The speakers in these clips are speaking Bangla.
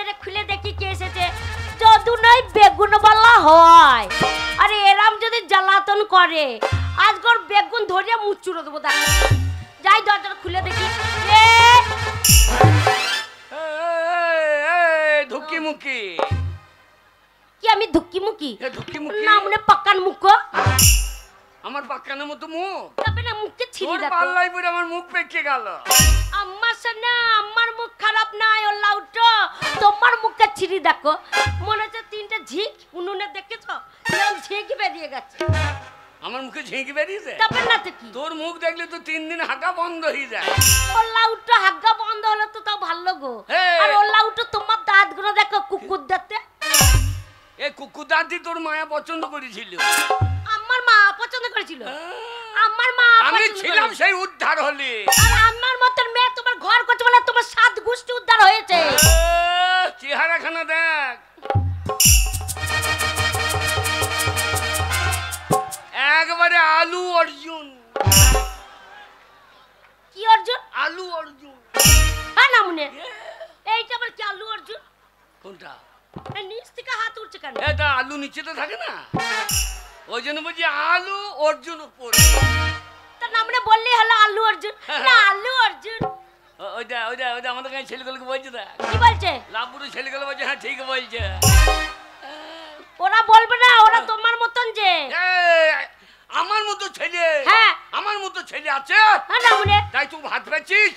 দরজাটা খুলে দেখি কে এসেছে। যদু নয় বেগুনওয়ালা হয়। আরে এরাম যদি জ্বালাতন করে আজগর বেগুন ধরিয়ে মুচুড়ে দেবো। দেখ যাই দরজাটা খুলে দেখি। ধুকি মুখি কি আমি ধুকি মুখি? ধুকি মুখি না মনে পাকান মুখ। আমার পাকানের মতো মুখ। তবে না মুখে ছিঁড়ি দেখো। পাল্লাই পরে আমার মুখ পেকে গেল। আমার সামনে আমার মুখ খারাপ নাই ও লাউটো, তোমার মুখে ছিঁড়ি দেখো। মনে হচ্ছে তিনটা ঝিক উনুনে দেখেছো এরকম ঝিক বেরিয়ে গেছে। আমার মুখে ঝিঁক বেরিয়েছে? তবে না তো কি, তোর মুখ দেখলে তো 3 দিন হাগা বন্ধ হয়ে যায়। ও লাউটো হাগা বন্ধ হলো তো তাও ভালো গো। আর ও লাউটো তোমার দাঁতগুলো দেখো কুকুর দাঁতে। এই কুকুর দাঁতই তোর মায়া পছন্দ করেছিল। আমার মা পছন্দ করেছিল? আমার মা আমি ছিলাম সেই উদ্ধার হলি। আর আমার মতন মেয়ে তোমার ঘর করছে বলে তোমার 7 গোষ্ঠী উদ্ধার হয়েছে। চেহারাখানা দেখ, একবারে আলু অর্জুন। কি অর্জুন? আলু অর্জুন। হ্যাঁ না মনে এইটা আবার কি আলু অর্জুন? কোনটা? এই নিচ থেকে হাত উঠছে কেন? এটা আলু নিচেতে থাকে না, ওই জন্য বলছি আলু অর্জুন উপরে। তার নামে বললেই হলো আলু অর্জুন। না আলু অর্জুন ওইটা ওইটা ওইটা আমাদের কাছে ছেলেগুলোকে বলছে। কি বলছে? লাভপুরের ছেলেগুলো বলছে হ্যাঁ ঠিক বলছে। ওরা বলবে না, ওরা তোমার মতন যে। আমার মতো ছেলে? হ্যাঁ আমার মতো ছেলে আছে? হ্যাঁ না মনে তাই তুই ভাত পাচ্ছিস?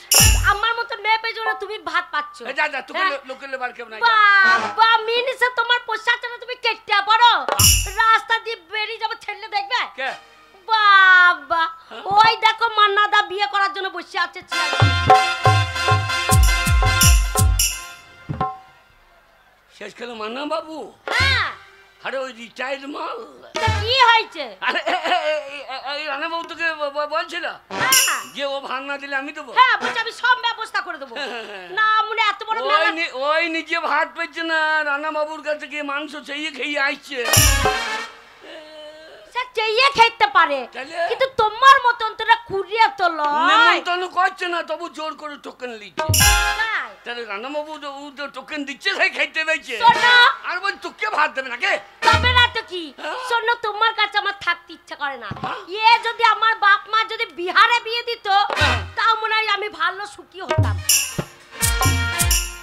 আমার মতো মেয়ে পেয়েছো না, তুমি ভাত পাচ্ছ। যা যা তুই লোকের লেবার কেউ নাই। বাবা মিনিসে তোমার পোশাক না তুমি কেটে পড়ো, রাস্তা দিয়ে বেরিয়ে যাবো ছেলে দেখবে কে? বাবা ওই দেখো মান্নাদা বিয়ে করার জন্য বসে আছে। শেষ খেলো মান্না বাবু? হ্যাঁ। আরে ওই রিটায়ার্ড মাল। কি হয়েছে? আরে এই রানা বাবু তোকে বলছিল যে ও ভাত না দিলে আমি দেবো। হ্যাঁ বলছি আমি সব ব্যবস্থা করে দেবো। না মনে এত বড় ওই নিজে ভাত পেয়েছে না, রানা বাবুর কাছে গিয়ে মাংস চেয়ে খেয়ে আসছে। চেয়ে খেতে পারে কিন্তু তোমার মতন তোরা কুড়িয়ে তো নেমন্তন্ন করছে না, তবু জোর করে টোকেন লিখছে। তাহলে রানা বাবু টোকেন দিচ্ছে তাই খাইতে পেয়েছে। আর বল তোকে ভাত দেবে নাকি? তবে না তো কি, শোনো তোমার কাছে আমার থাকতে ইচ্ছা করে না। এ যদি আমার বাপ মা যদি বিহারে বিয়ে দিত তাও মনে হয় আমি ভালো সুখী হতাম।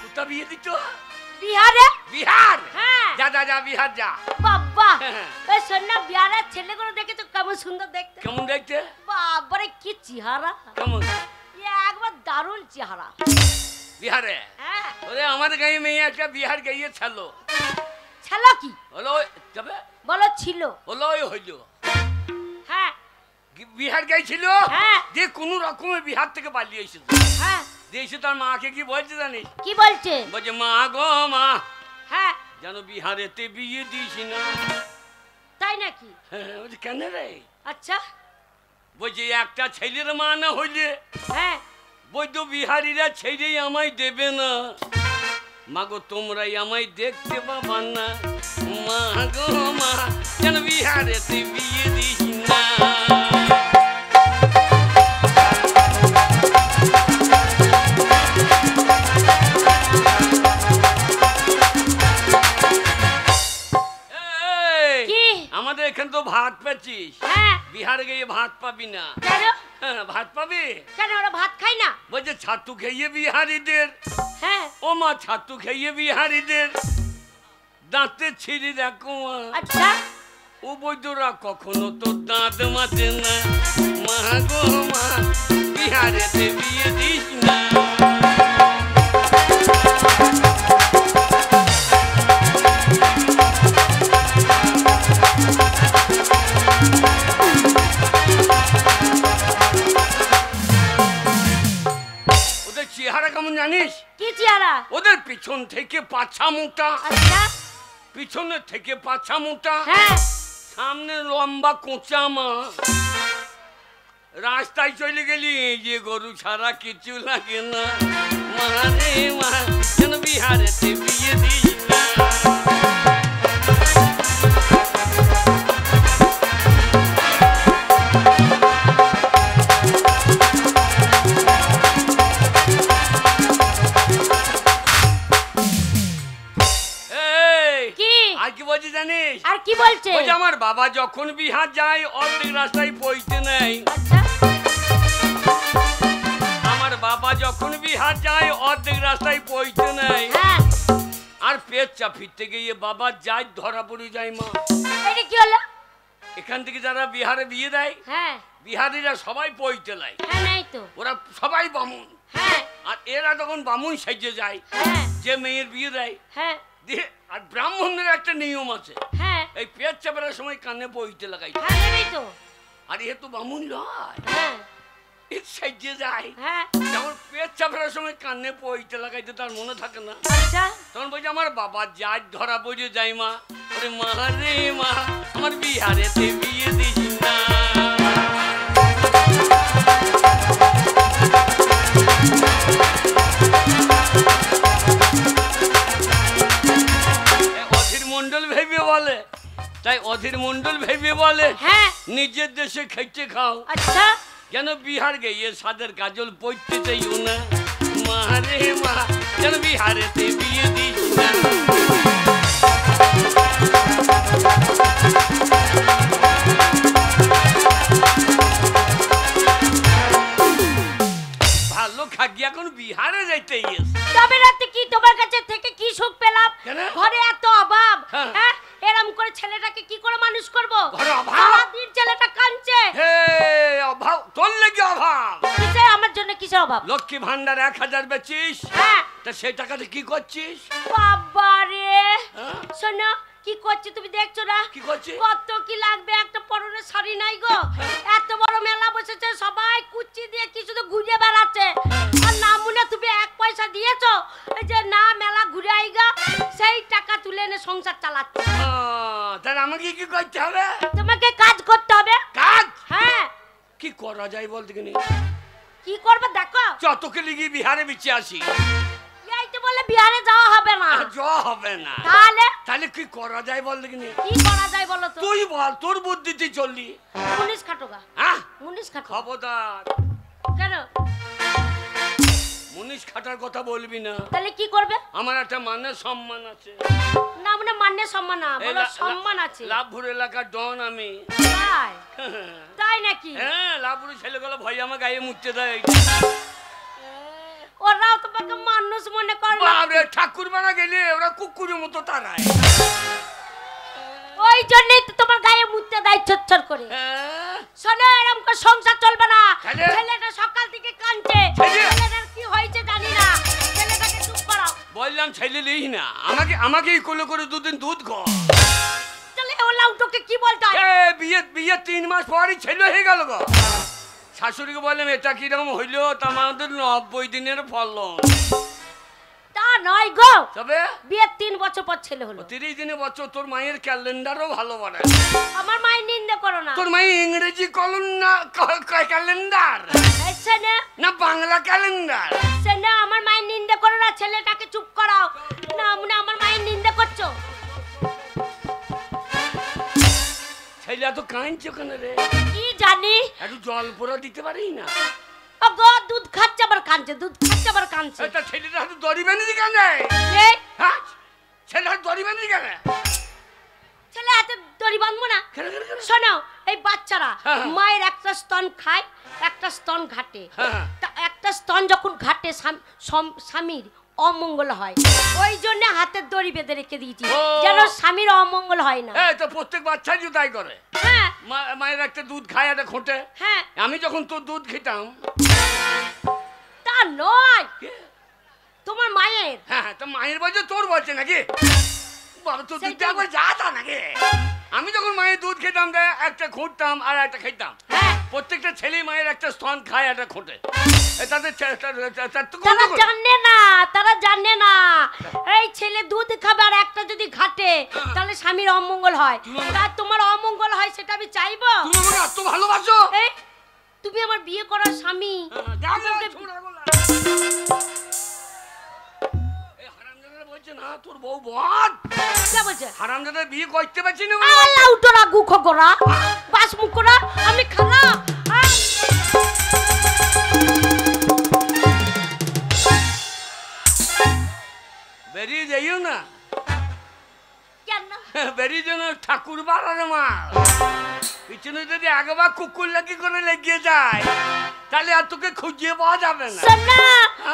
কোথা বিয়ে দিত? বিহারে। বিহার? হ্যাঁ যা যা যা বিহার যা। বাবা এই সোনা বিহারের ছেলেগুলো দেখেছো কেমন সুন্দর দেখতে? কেমন দেখতে? বাবারে কি চেহারা, কেমন একবার দারুণ চেহারা। বিহারে? হ্যাঁ ওরে আমাদের গাঁয়ে মেয়ে একটা বিহার গিয়ে ছালো। ছালো কি হলো যাবে বলো? ছিল হলো হইলো। হ্যাঁ বিহার গিয়েছিল। হ্যাঁ যে কোনো রকমে বিহার থেকে পালিয়ে এসেছে। হ্যাঁ দেশে তার মাকে কি বলছে জানিস? কি বলছে? বলছে মা গো মা, হ্যাঁ যেন বিহারেতে বিয়ে দিস না। তাই নাকি? বলছে কেন রে? আচ্ছা বলছে একটা ছেলের মা না হইলে হ্যাঁ বৈদ্য বিহারীরা ছেড়েই আমায় দেবে না। মাগো তোমরাই আমায় দেখতে পাবা না, মা গো মা যেন বিহারেতে বিয়ে দিস না। আমাদের এখানে তো ভাত পাচ্ছিস, বিহারে গিয়ে ভাত পাবি না। ভাত পাবি কেন? ওরা ভাত খাই না? বলছে ছাতু খেয়ে বিহারীদের। হ্যাঁ ও মা ছাতু খেয়ে বিহারীদের দাঁতে ছিঁড়ি দেখো। আচ্ছা ও বৈদ্যরা কখনো তো দাঁত মাজে না, মা গো মা বিহারেতে বিয়ে দিস না। চেহারা কেমন জানিস? কি চেহারা? ওদের পিছন থেকে পাছা মোটা। আচ্ছা পিছনে থেকে পাছা মোটা, হ্যাঁ সামনে লম্বা কোঁচা মা। রাস্তায় চলে গেলি যে গরু ছাড়া কিছু লাগে না, মা রে মা যেন বিহারেতে বিয়ে দিস না। আর কি বলছি জানিস? আর কি বলছে? বলছে আমার বাবা যখন বিহার যায় অর্ধেক রাস্তায় পৌঁছতে নেই। আচ্ছা আমার বাবা যখন বিহার যায় অর্ধেক রাস্তায় পৌঁছতে নেই। হ্যাঁ আর পেচ্চা ফিরতে গিয়ে বাবা যায় ধরা পড়ে যায় মা। এটা কি হলো? এখান থেকে যারা বিহারে বিয়ে দেয়, হ্যাঁ বিহারিরা সবাই পৌঁছতে নেয়। হ্যাঁ নাই তো। ওরা সবাই বামুন। হ্যাঁ আর এরা তখন বামুন সেজে যায়, হ্যাঁ যে মেয়ের বিয়ে দেয়। হ্যাঁ দিয়ে আর ব্রাহ্মণের একটা নিয়ম আছে, হ্যাঁ এই পেট চাপার সময় কানে পৌঁছতে লাগাই। হ্যাঁ নেই তো। আর এ তো বামুন নয়, হ্যাঁ এ সেজে যায়। হ্যাঁ যেমন পেট চাপার সময় কানে পৌঁছতে লাগাইতে তার মনে থাকে না। আচ্ছা তখন বলছে আমার বাবা যাই ধরা পড়ে যায় মা। ওরে মা রে মা, আমার বিহারেতে বিয়ে দিস না। অধীর মন্ডল ভেবে বলে, তাই অধীর মন্ডল ভেবে বলে হ্যাঁ নিজের দেশে খেতে খাও, আচ্ছা যেন বিহার গিয়ে সাদের কাজল পড়তে চাইও না। মা রে মা, যেন বিহারেতে বিয়ে দিস না। ভালো খাগি এখন বিহারে যাইতে গিয়েছে। তবে রাতে কি তোমার কাছে থেকে কি সুখ পেলাম? কেন? ঘরে এত অভাব। হ্যাঁ। হ্যাঁ এরম করে ছেলেটাকে কি করে মানুষ করব? ঘরে অভাব? সারাদিন ছেলেটা কাঁদছে। হে অভাব, তোর লেগে অভাব। কিসের আমার জন্য কিসের অভাব? লক্ষ্মী ভান্ডার 1000 বেচিস, হ্যাঁ তা সেই টাকাতে কি করছিস? বাবা রে হ্যাঁ? শোনো কি করছে তুমি দেখছো না? কি করছিস? কত কি লাগবে একটা পরনের শাড়ি নাই গো। এত বড় মেলা বসেছে, সবাই কুচি দিয়ে কি শুধু ঘুরে বেড়াচ্ছে। আর না মনে তুমি 1 পয়সা দিয়েছো, এই যে না মেলা ঘুরে আইগা সেই টাকা তুলে এনে সংসার চালাচ্ছে। তাহলে আমাকে কি করতে হবে? তোমাকে কাজ করতে হবে। কাজ হ্যাঁ কি করা যায় বল দেখিনি? কি করবে দেখো। যতকে লিগি বিহারে বিচে আসি, এই তো বলে বিহারে যাওয়া হবে না। যাওয়া হবে না। তাহলে তাহলে কি করা যায় বল দেখিনি? কি করা যায় বলো তো? তুই বল, তোর বুদ্ধিতে চললি। মুনিশ খাটোগা, হ্যাঁ মুনিশ খাটো। খবরদার, কেন? মুনিশ খাটার কথা বলবি না। তাহলে কি করবে? আমার একটা মানে সম্মান আছে। না মানে মান্য সম্মান না, এই বলো সম্মান আছে। লাভপুর এলাকার ডন আমি। তাই তাই নাকি? হ্যাঁ, লাভপুরের ছেলেগুলো ভয় আমার গায়ে মুছতে দেয়। ওরাও তোমাকে মানুষ মনে করে না। বাবরে, ঠাকুর বানা গেলে ওরা কুকুরের মতো তারায়। ওই জন্যই তো তোমার গায়ে মুততে দেয় ছটছট করে। হ্যাঁ? শোনো এরকম করে সংসার চলবে না। তাহলে? ছেলেটা সকাল থেকে কাঁদছে। ছেলে? ছেলেটার কি হয়েছে জানি না। ছেলেটাকে চুপ করাও। বললাম ছেলে লিস না, আমাকেই কোলে করে দুদিন দুধ খাও। তাহলে ওলা উঠোকে কি বলতে হয়? বিয়ে 3 মাস পরই ছেলে হয়ে গেল গো। শাশুড়িকে বললাম এটা কিরকম হইলো, তা আমাদের 90 দিনের ফলন। তা নয় গো, তবে বিয়ের 3 বছর পর ছেলে হলো। 30 দিনে বছর। তোর মায়ের ক্যালেন্ডারও ভালো বানায়। আমার মায়ের নিন্দে করো না। তোর মায়ের ইংরেজি ক্যালেন্ডার এসে না না বাংলা ক্যালেন্ডার? সে না আমার মায়ের নিন্দে করো না। ছেলেটাকে চুপ করাও। না মনে আমার মায়ের নিন্দে করছো। ছেলে এত কাঁদছে কেন রে? কি জানি। একটু জল পোড়া দিতে পারি না? ওগো দুধ খাচ্ছে আবার কাঁদছে, দুধ খাচ্ছে আবার কাঁদছে। এটা ছেলেটা হাতে দড়ি বেঁধে দি কেন? এই, হ্যাঁ, ছেলে হাতে দড়ি বেঁধে দি কেন? ছেলে হাতে দড়ি বাঁধবো না? কেন, কেন, কেন? শোনো এই বাচ্চারা হ্যাঁ। মায়ের একটা স্তন খায়, একটা স্তন ঘাটে। হ্যাঁ। তা একটা স্তন যখন ঘাটে স্বামীর অমঙ্গল হয়, ওই জন্য হাতের দড়ি বেঁধে রেখে দিয়েছি, ও। যেন স্বামীর অমঙ্গল হয় না। এই তো প্রত্যেক বাচ্চাই তো তাই করে। হ্যাঁ মায়ের একটা দুধ খায়, একটা খোঁটে। হ্যাঁ আমি যখন তোর দুধ খেতাম। তা নয়, কে? তোমার মায়ের। হ্যাঁ, তো মায়ের বলছে তোর বলছে নাকি? বাবা তোর দুধটা সেইটাই। একবার যা তা নাকি? আমি যখন মায়ের দুধ খেতাম একটা খুঁটতাম আর একটা খেতাম। হ্যাঁ প্রত্যেকটা ছেলে মায়ের একটা স্তন খায়, একটা খোঁটে। তাদের তারা জানে না, তারা জানে না এই ছেলে দুধ খাবে আর একটা যদি ঘাটে তাহলে স্বামীর অমঙ্গল হয়। তা তোমার অমঙ্গল হয় সেটা আমি চাইবো? তুমি আমাকে এত ভালোবাসো? এই তুমি আমার বিয়ে করার স্বামী। বলছে না তোর বউ বদ। কে বলছে? হারামজাদা বিয়ে করতে পারছি না। আল্লাহ উঠোরা গুখো গোরা বাস মুখরা আমি খারাপ। বেরিয়ে যাইও না। কেন? বেরিয়ে যেন ঠাকুর বাড়ার মাল। পিছনে যদি একবার কুকুর লাগি করে লেগে যায় তাহলে আর তোকে খুঁজিয়ে পাওয়া যাবে না। শোনা,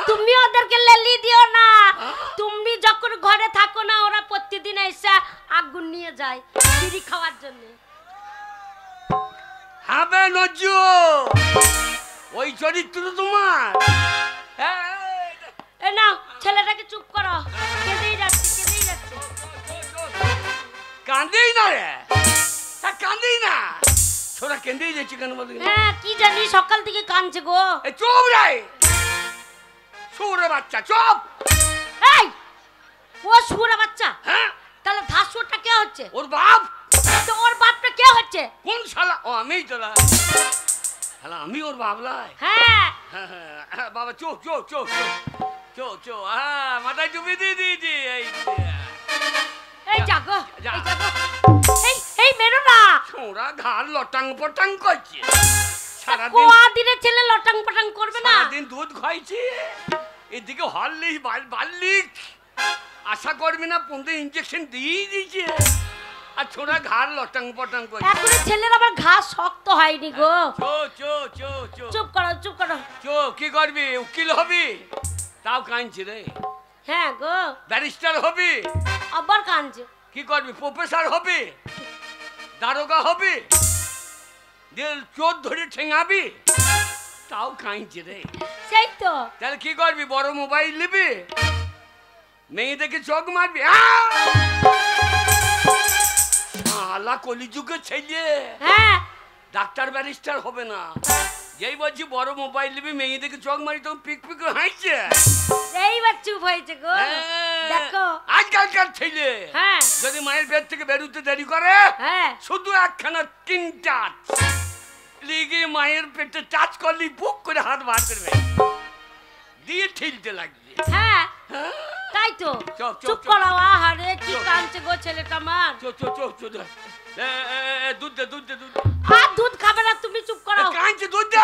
তুমি ওদেরকে লেলি দিও না। তুমি যখন ঘরে থাকো না, ওরা প্রতিদিন এসে আগুন নিয়ে যায় বিড়ি খাওয়ার জন্য। হবে নজু, ওই চরিত্র তোমার। এ নাও, ছেলেটাকে চুপ করো। কেঁদেই যাচ্ছে, কেঁদেই যাচ্ছে। কাঁদেই না রে, তা কাঁদেই না। ছোড়া কেঁদেই যাচ্ছে কেন বলি? হ্যাঁ, কি জানি সকাল থেকে কাঁদছে গো। এ চুপ রে, শুয়োরের বাচ্চা চুপ। এই, ও শুয়োরের বাচ্চা? হ্যাঁ, তাহলে ধাসুরটা কে হচ্ছে? ওর বাপ। তো ওর বাপটা কে হচ্ছে? কোন শালা? ও আমিই তোলা। শালা আমি ওর বাবলাই। হ্যাঁ হ্যাঁ, বাবা চো চো চো চো চো চো। হ্যাঁ, মাথায় চুপি দিয়ে দিয়েছি। এই জাগো, যা। এই জাগো। এই মেরো না। ছোড়া ঘাড় লটাং পটাং করছে সারাদিন। কোয়া দিনে ছেলে লটাং পটাং করবে না? সারাদিন দুধ খাইছি, এদিকে হরলিক্স বার্লিক। আশা করবি না 15 ইঞ্জেকশন দিয়ে দিয়েছে, আর ছোড়া ঘাড় লটাং পটাং করছে। এখন ছেলের আবার ঘাস শক্ত হয়নি গো। চো চো চো চো চুপ করো, চুপ করো। চো। কি করবি? উকিল হবি? তাও কাঁদছি রে। হ্যাঁ গো, ব্যারিস্টার হবি? আবার কাঁদছে। কি করবি? প্রফেসর হবি? দারোগা হবি? চোর ধরে ঠেঙাবি? তাও কাঁদছি রে। সেই তো। তাহলে কি করবি? বড় মোবাইল নিবি, মেয়ে দেখে চোখ মারবি? শালা কলিযুগের ছেলে। হ্যাঁ, ডাক্তার ব্যারিস্টার হবে না। যেই বলছি বড় মোবাইল নিবি, মেয়ে দেখে চোখ মারি, তখন পিক পিক হাসছে। এইবার চুপ হয়েছে গো। দেখো আজকালকার ছেলে হ্যাঁ যদি মায়ের পেট থেকে বেরোতে দেরি করে, হ্যাঁ শুধু একখানা 3 টাচ লিগে মায়ের পেটে টাচ করলি বুক করে হাত বার করবে, দিয়ে ঠেলতে লাগবে। হ্যাঁ, তাই তো। চুপ, চুপ, চুপ চুপ। করো। আহারে কি চুপ। কাঁদছে গো ছেলেটা আমার। চো চো চো চো দে। দুধ দে দুধ দে দুধ দে। আর দুধ খাবে না, তুমি চুপ করো। কাঁদছে, দুধ দে।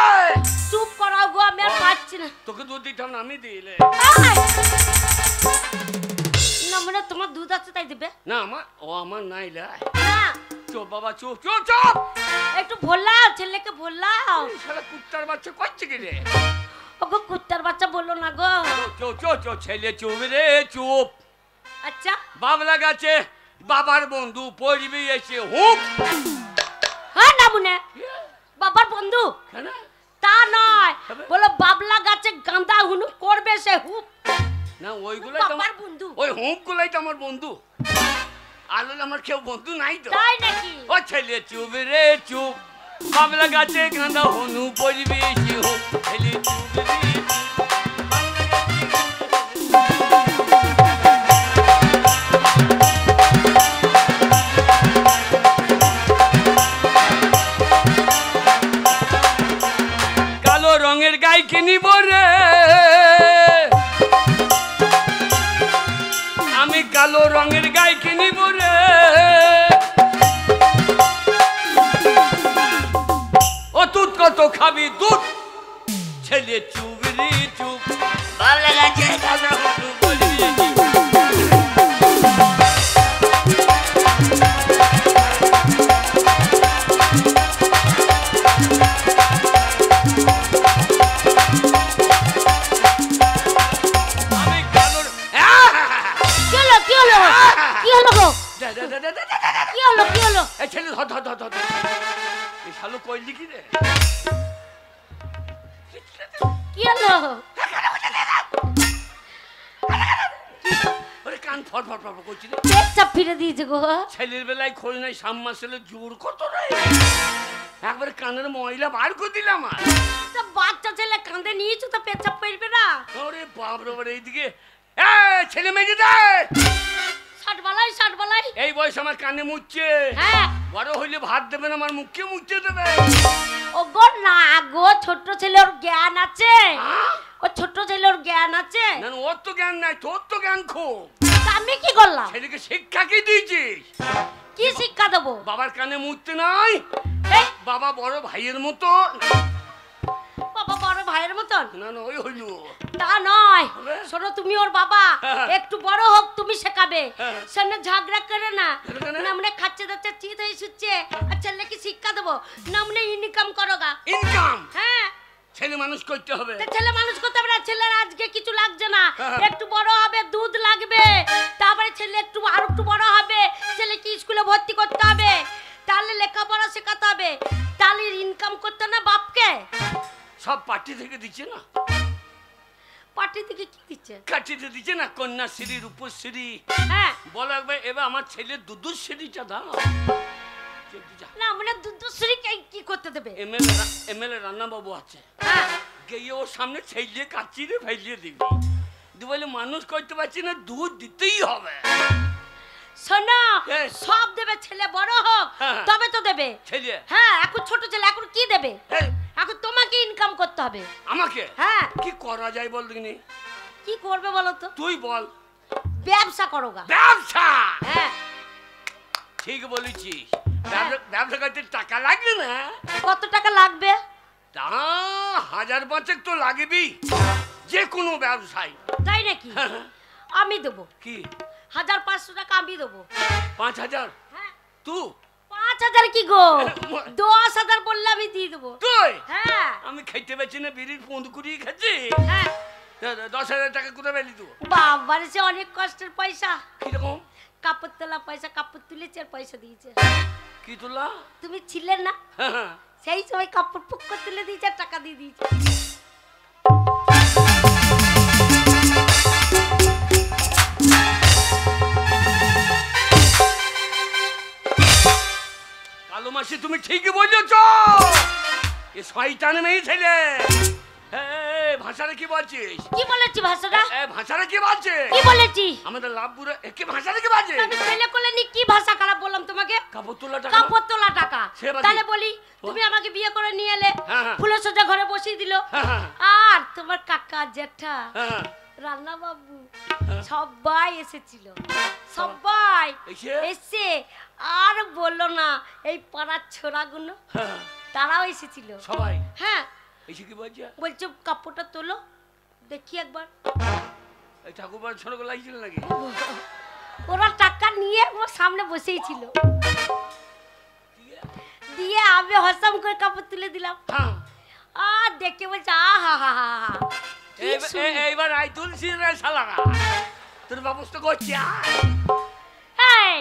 চুপ করো গো, আমি আর পাচ্ছি না। তোকে দুধ দিতাম না, আমি দিলে। আয়! না মানে তোমার দুধ আছে তাই দিবে না আমার নাই লাই। না। চুপ বাবা, চুপ চুপ চুপ। একটু ভোলাও, ছেলেকে ভোলাও। এই শালা কুত্তার বাচ্চা করছে কি রে? ওগো কুত্তার বাচ্চা বললো না গো। চুপ চুপ চুপ, ছেলে চুপ রে, চুপ। আচ্ছা, বাবলা গাছে বাবার বন্ধু পড়বি এসে হুক। হ্যাঁ না মনে বাবার বন্ধু কেন? তা নয়, তবে? বলো বাবলা গাছে গাঁদা হুনু করবে সে হুপ। না ওইগুলাই তো বাবার আমার বন্ধু। ওই হুক গুলাই তো আমার বন্ধু। আলো আমার কেউ বন্ধু নাই তো। তাই নাকি? ও ছেলে চুপ রে চুপ, বাবলা গাছে গাঁদা হনু পড়বি এসে হুক। ছেলে চুপ রে চুপ। কালো রঙের গাই কিনিব রে, আমি কালো রঙের গাই কিনিব রে। ও দুধ কত খাবি দুধ? ছেলে চুপ রে চুপ, বাবলা গাছে গাঁদা হনু পড়বি এসে হুক। ছেলের বেলায় খোঁজ নাই, সাম্মা ছেলে জোর কত রে, একবারে কানের ময়লা বার করে দিলাম। বাচ্চা ছেলে কাঁদে নিয়েছো তো পেচ্ছাপ পড়বে না? ওরে বাপ রে বাপ, এইদিকে এই ছেলে মেয়ে দেয় ষাট বালাই এই বয়স আমার কানে মুচ্ছে। হ্যাঁ, বড় হইলে ভাত দেবে না, আমার মুখে মুচ্ছে দেবে। ও গো না গো, ছোট ছেলে ওর জ্ঞান আছে। ও ছোট ছেলে ওর জ্ঞান আছে। না ওর তো জ্ঞান নাই, তোর তো জ্ঞান খুব। আমি কি করলাম? ছেলেকে শিক্ষা কি দিয়েছিস? কি শিক্ষা দেবো? বাবার কানে মুছতে নাই, এই বাবা বড় ভাইয়ের মতো। বাবা বড় ভাইয়ের মতন? না না ওই হইল তা নয়, হবে? শোনো তুমি ওর বাবা, হ্যাঁ। একটু বড় হোক তুমি শেখাবে, হ্যাঁ। সামনে ঝগড়া করে না, কেন? না মানে খাচ্ছে দাচ্ছে চিত হয়ে শুচ্ছে, আর ছেলেকে শিক্ষা দেবো, না মানে ইনকাম করো গা। ইনকাম হ্যাঁ, ছেলে মানুষ করতে হবে। তা ছেলে মানুষ করতে হবে না, ছেলের আজকে কিছু লাগছে না, হ্যাঁ। একটু বড় হবে দুধ লাগবে, তারপরে ছেলে একটু আর একটু বড় হবে, ছেলেকে স্কুলে ভর্তি করতে হবে, তাহলে লেখাপড়া শেখাতে হবে, তাহলে ইনকাম করতে না বাপকে। সব পার্টি থেকে দিচ্ছে না, পার্টি থেকে কি দিচ্ছে? কাটিতে দিচ্ছে না, কন্যাশ্রী রূপশ্রী। হ্যাঁ, বলো একবার এবার আমার ছেলে দুধশ্রীটা দাও। না মানে দুধশ্রী কি করতে দেবে? এমএলএ রান্না বাবু আছে, হ্যাঁ, গিয়ে ওর সামনে ছেলে কাচিয়ে ফেলিয়ে দিবি, তুই বলে মানুষ করতে পারছি না, দুধ দিতেই হবে। শোনো, হ্যাঁ। সব দেবে, ছেলে বড় হোক হ্যাঁ। তবে তো দেবে। ছেলে হ্যাঁ, এখন ছোট ছেলে, এখন কি দেবে? এই, এখন তোমাকে ইনকাম করতে হবে। আমাকে হ্যাঁ, কি করা যায় বল দিনি, কি করবে বলো তো? তুই বল। ব্যবসা করো গা। ব্যবসা, হ্যাঁ, ঠিক বলেছিস, ব্যবসা করতে টাকা লাগবে না? কত টাকা লাগবে? তা 1000-5 তো লাগবেই যে কোনো ব্যবসায়। তাই নাকি? আমি দেবো কি 1500 টাকা, আমি দেবো। 5000? হ্যাঁ, তুই 5000 কি গো, 10000 বললে আমি দিয়ে দেবো। তুই হ্যাঁ, আমি খাইতে পারছি না, বিড়ির পন্দ কুড়িয়ে খাচ্ছি, হ্যাঁ, 10,000 টাকা কোথায় পেলি তুই? বাবার সে অনেক কষ্টের পয়সা, কিরকম? কাপড় তোলা পয়সা, কাপড় তুলেছে আর পয়সা দিয়েছে। কি তোলা? তুমি ছিলে না, হ্যাঁ, সেই সময় কাপড় পুক করে তুলে দিয়েছে আর টাকা দিয়ে দিয়েছে। কালো মাসি তুমি ঠিকই বলেছ, এ শয়তান মেয়ে ছেলে। ভাষাটা কি বলছিস? কি বলেছি ভাষাটা? ভাষাটা কি বলছিস? কি বলেছি? আমাদের লাভ বুড়ো কি ভাষাটা কি বলছিস? আমি ছেলে কোলে নি কি ভাষা খারাপ বললাম তোমাকে? কাপড় তোলা টাকা, কাপড় তোলা টাকা। সে বাকি। তাহলে বলি তুমি আমাকে বিয়ে করে নিয়ে এলে, হ্যাঁ, হ্যাঁ। ফুলের সজ্জা ঘরে বসিয়ে দিল, হ্যাঁ, হ্যাঁ। আর তোমার কাকা জেঠা হ্যাঁ, রান্না বাবু সবাই এসেছিল, সবাই এসে? এসে আর বললো না, এই পাড়ার ছোড়াগুলো হ্যাঁ, তারাও এসেছিল সবাই হ্যাঁ, এসে কি বলছে? বলছে কাপড়টা তোলো দেখি একবার। এই ঠাকুরবার ছোট লাগছিল নাকি? ওরা টাকা নিয়ে আমার সামনে বসেই ছিল, দিয়ে আমি হসাম করে কাপড় তুলে দিলাম, হ্যাঁ, আর দেখে বলছে আহা হা হা হা, কি সুন্দর। এইবার আই তুলসী রে শালারা, তোর ব্যবস্থা করছি। এই,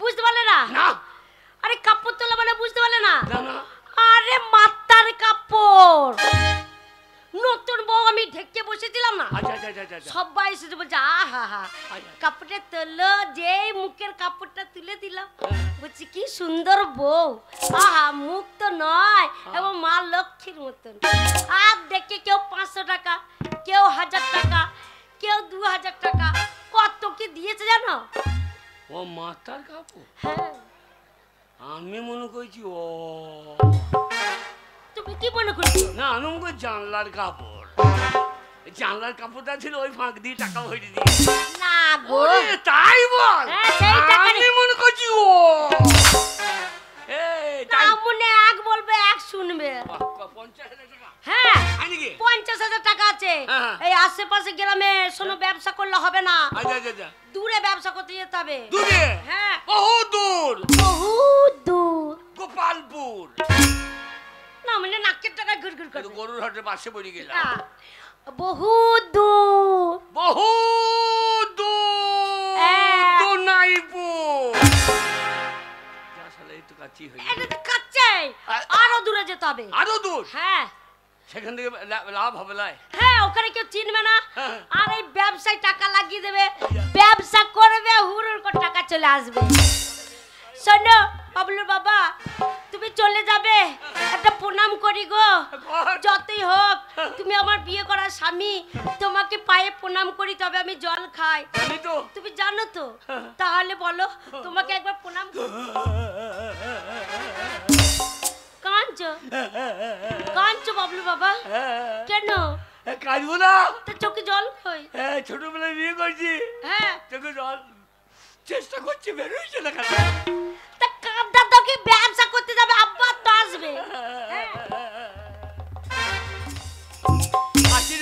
বুঝতে পারলে না? না আরে কাপড় তোলা মানে বুঝতে পারলে না? না না, আরে মাথার কাপড়, নতুন বউ আমি ঢেকে বসেছিলাম না, আচ্ছা আচ্ছা আচ্ছা আচ্ছা, সবাই এসে বলছে আহা হা, আচ্ছা। কাপড়টা তোলো, যেই মুখের কাপড়টা তুলে দিলাম, বলছি কি সুন্দর বউ, আহা মুখ তো নয় এবং মা লক্ষ্মীর মতন। আর দেখে কেউ 500 টাকা, কেউ 1000 টাকা, কেউ 2000 টাকা, কত কি দিয়েছে জানো? ও মাথার কাপড়, হ্যাঁ, আমি মনে করছি ও তুমি কি মনে করছো? না, আমি মনে করি জানলার কাপড়, জানলার কাপড়টা ছিল ওই ফাঁক দিয়ে টাকা ভরে দিয়ে। না গো, ওরে, তাই বল, হ্যাঁ, সেই টাকা আমি মনে করছি ও না মনে এক বলবে এক শুনবে। 50,000 টাকা হ্যাঁ, হয় নাকি? 50,000 টাকা আছে। হ্যাঁ। এই আশেপাশে গ্রামে শোনো, ব্যবসা করলে হবে না, আচ্ছা আচ্ছা আচ্ছা, দূরে ব্যবসা করতে যেতে হবে। দূরে? হ্যাঁ, বহু দূর, বহুত দূর। গোপালপুর। না মানে নাকের টাকা ঘুর ঘুর করে। গরুর হাটের পাশে পড়ে গেলাম। না, বহুত দূর। বহু দূর, হ্যাঁ। দুনাইপুর। যা শালা এই তো কাছেই হয়ে গেল। এটা তো কাছে, আরো দূরে যেতে হবে। আরো দূর? হ্যাঁ সেখান থেকে লাভ হবে লাই? হ্যাঁ, ওখানে কেউ চিনবে না, হ্যাঁ। আর এই ব্যবসায় টাকা লাগিয়ে দেবে, ব্যবসা করবে, হুড়ুর করে টাকা চলে আসবে। শোনো বাবলুর বাবা, তুমি চলে যাবে, একটা প্রণাম করি গো, যতই হোক তুমি আমার বিয়ে করা স্বামী, তোমাকে পায়ে প্রণাম করি, তবে আমি জল খাই, জানি তো। তুমি জানো তো, তাহলে বলো তোমাকে একবার প্রণাম করি। কাঁদছো কাঁদছো বাবলু বাবা, কেন? কাঁদবো না, তো চোখে জল কই? ছোটবেলায় বিয়ে করছি, হ্যাঁ, চোখে জল চেষ্টা করছি, বেরোইছে না কেন? তা কাঁদা তো কি ব্যবসা করতে যাবে, আব্বা তো আসবে। হ্যাঁ।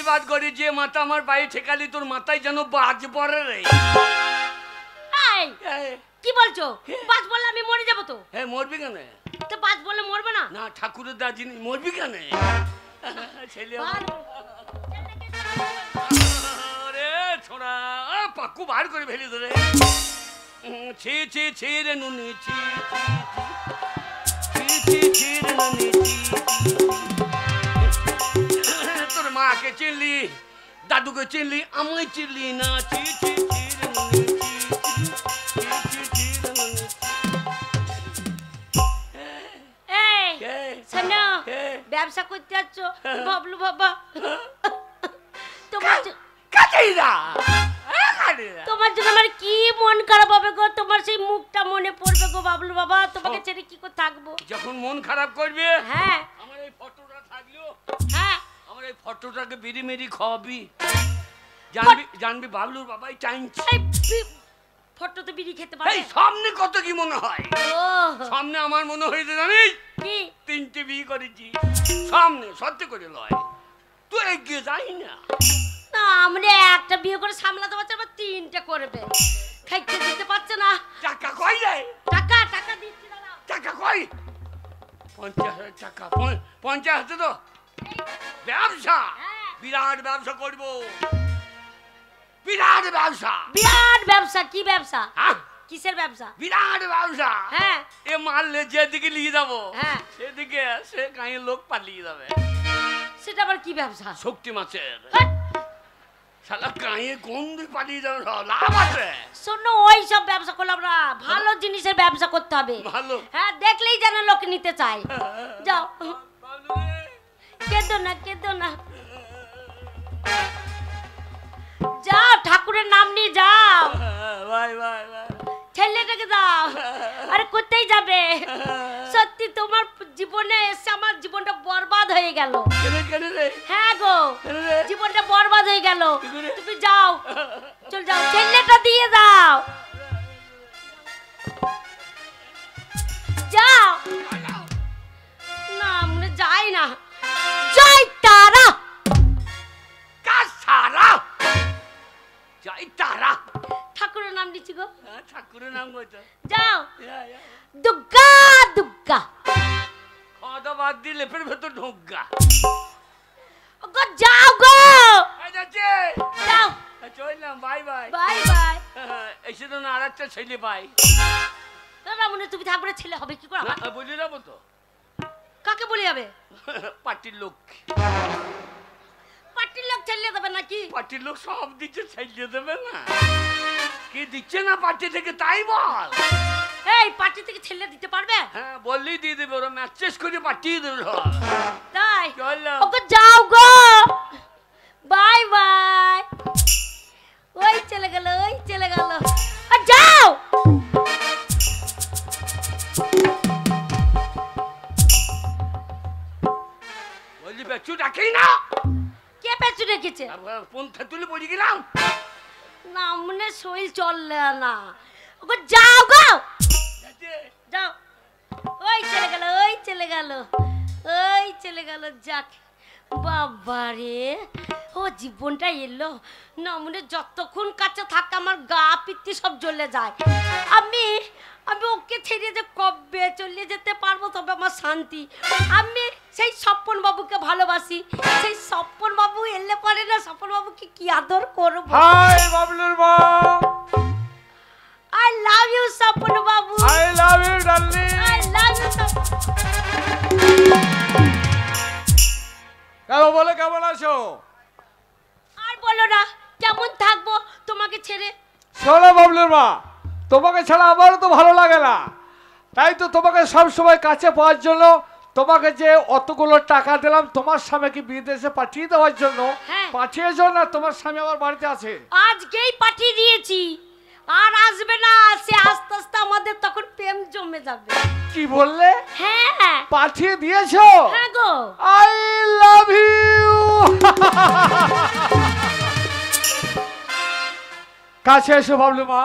আশীর্বাদ করি, যে মাথা আমার পায়ে ঠেকালি তোর মাথায় যেন বাজ পড়ে রে। এই, কি বলছো? বাজ বললে আমি মরে যাবো তো। হ্যাঁ, মরবি কেন? তো বাজ বললে মরবে না? না, ঠাকুরের দাজিনি মরবি কেন? ছেলে রে ছোড়া, পাক্কু বার করে ফেলি ধরে। ছি ছি ছি রে নুনি, ছি ছি ছি ছি রে নুনি, তোর মাকে চিনলি, দাদুকে চিনলি, আমায় চিনলি না। ছি ছি ছি রে নুনি, ছি ছি ছি রে নুনি। এই শোনো, ব্যবসা করতে যাচ্ছ বাবলু বাবা, তোমার তোমার জন্য আমার কি মন খারাপ হবে গো। তোমার সেই মুখটা মনে পড়বে গো বাবলু বাবা, তোমাকে ছেড়ে কি করে থাকবো। যখন মন খারাপ করবে, হ্যাঁ আমার এই ফটোটা থাকলো, হ্যাঁ আমার এই ফটোটাকে বিড়ি মেরি খাওয়াবি, জানবি জানবি বাবলুর বাবাই চাইছে। ফটো তো বিড়ি খেতে পারে। এই সামনে কত কি মনে হয়, ও সামনে আমার মনে হয়েছে জানিস কি 3টে বিয়ে করেছি, সামনে সত্যি করে লয়, তুই এগিয়ে যাই না। না, আমরা একটা বিয়ে করে সামলাতে পারছি, আবার 3টে করবে, খাইতে দিতে পারছে না। টাকা কই যায়? টাকা টাকা দিচ্ছি দাদা। টাকা কই? 50,000 টাকা। 50 তো ব্যবসা, বিরাট ব্যবসা করব, বিরাট ব্যবসা। বিরাট ব্যবসা? কি ব্যবসা? হ্যাঁ, কিসের ব্যবসা? বিরাট ব্যবসা। হ্যাঁ এ মারলে যেদিকে নিয়ে যাবো, হ্যাঁ সেদিকে সে গাঁয়ের লোক পালিয়ে যাবে। সেটা আবার কি ব্যবসা? শক্তি মাছের হাট! শালা গাঁয়ে গন্ধে পালিয়ে যাবে, লাভ আছে। শোনো, ওই সব ব্যবসা করলাম না, ভালো জিনিসের ব্যবসা করতে হবে। ভালো? হ্যাঁ, দেখলেই যেন লোক নিতে চায়। যাও, কেঁদো না কেঁদো না, যাও ঠাকুরের নাম নিয়ে যাও। ভাই ভাই ভাই, ছেলেটাকে দাও। আরে কোথায় যাবে? সত্যি তোমার জীবনে এসে আমার জীবনটা বরবাদ হয়ে গেল। কেন রে? হ্যাঁ গো, কেন রে? জীবনটা বরবাদ হয়ে গেল। কি করে? তুমি যাও, চল যাও, ছেলেটা দিয়ে দাও, যাও। না, মনে যাই না। জয় তারা। কাসারা জয় তারা, ঠাকুরের নাম দিচ্ছি গো। ঠাকুরের নাম কইতো। যাও। দুর্গা দুর্গা। খাওয়া দাওয়া বাদ দিয়ে লেপের ভেতর ঢোকা। গো যাও গো। যাচ্ছে, যাও। চললাম, বাই বাই। Bye bye. এসে তো না আরেকটা ছেলে পাই। না মনে তুমি ঠাকুরের ছেলে হবে কি করে? বলি যাবো তো। কাকে বলে যাবে? পার্টির লোক। পার্টির লোক ছেলে দেবে নাকি? পার্টির লোক সব দিচ্ছে, ছেলে দেবে না? কি দিচ্ছে না পার্টি থেকে তাই বল। এই পার্টি থেকে ছেলে দিতে পারবে? হ্যাঁ, বললেই দিয়ে দেবে, ওরা ম্যাচেস করে পাঠিয়ে দেবে। তাই চললাম। ওকে যাও গো। Bye bye. ওই চলে গেল, ওই চলে গেল। আর যাও। বললি বেচু ডাকেই না। কে পেছু রেখেছে? পন্থা তুলে পড়ে গেলাম। না মনে শরীর চললে না। ওকে যাও গো, যাও। ওই চলে গেল, ওই চলে গেল, ওই চলে গেল। যাক বাবারে, ও জীবনটা এলো না। মনে যতক্ষণ কাছে থাকে আমার গা পিত্তি সব জ্বলে যায়। আমি আমি ওকে ছেড়ে যে কবে চলে যেতে পারবো তবে আমার শান্তি। আমি সেই স্বপন বাবুকে ভালোবাসি। সেই স্বপন বাবু এলে পরে না, স্বপন বাবুকে কি আদর করবো। হাই বাবলুর মা, I love you Swapan Babu. I love you darling. I love you Swapan. কেমন বলে, কেমন আছো? আর বলো না, কেমন থাকবো তোমাকে ছেড়ে। শোনো বাবলুর মা, তোমাকে ছাড়া আমারও তো ভালো লাগে না, তাই তো তোমাকে সব সময় কাছে পাওয়ার জন্য তোমাকে যে অতগুলো টাকা দিলাম তোমার স্বামীকে বিদেশে পাঠিয়ে দেওয়ার জন্য, হ্যাঁ। পাঠিয়েছো না? তোমার স্বামী আমার বাড়িতে আছে। আজকেই পাঠিয়ে দিয়েছি, আর আসবে না। সে আস্তে আস্তে আমাদের তখন প্রেম জমে যাবে। কি বললে? হ্যাঁ পাঠিয়ে দিয়েছো? হ্যাঁ গো। I love you. কাছে এসো বাবলু মা,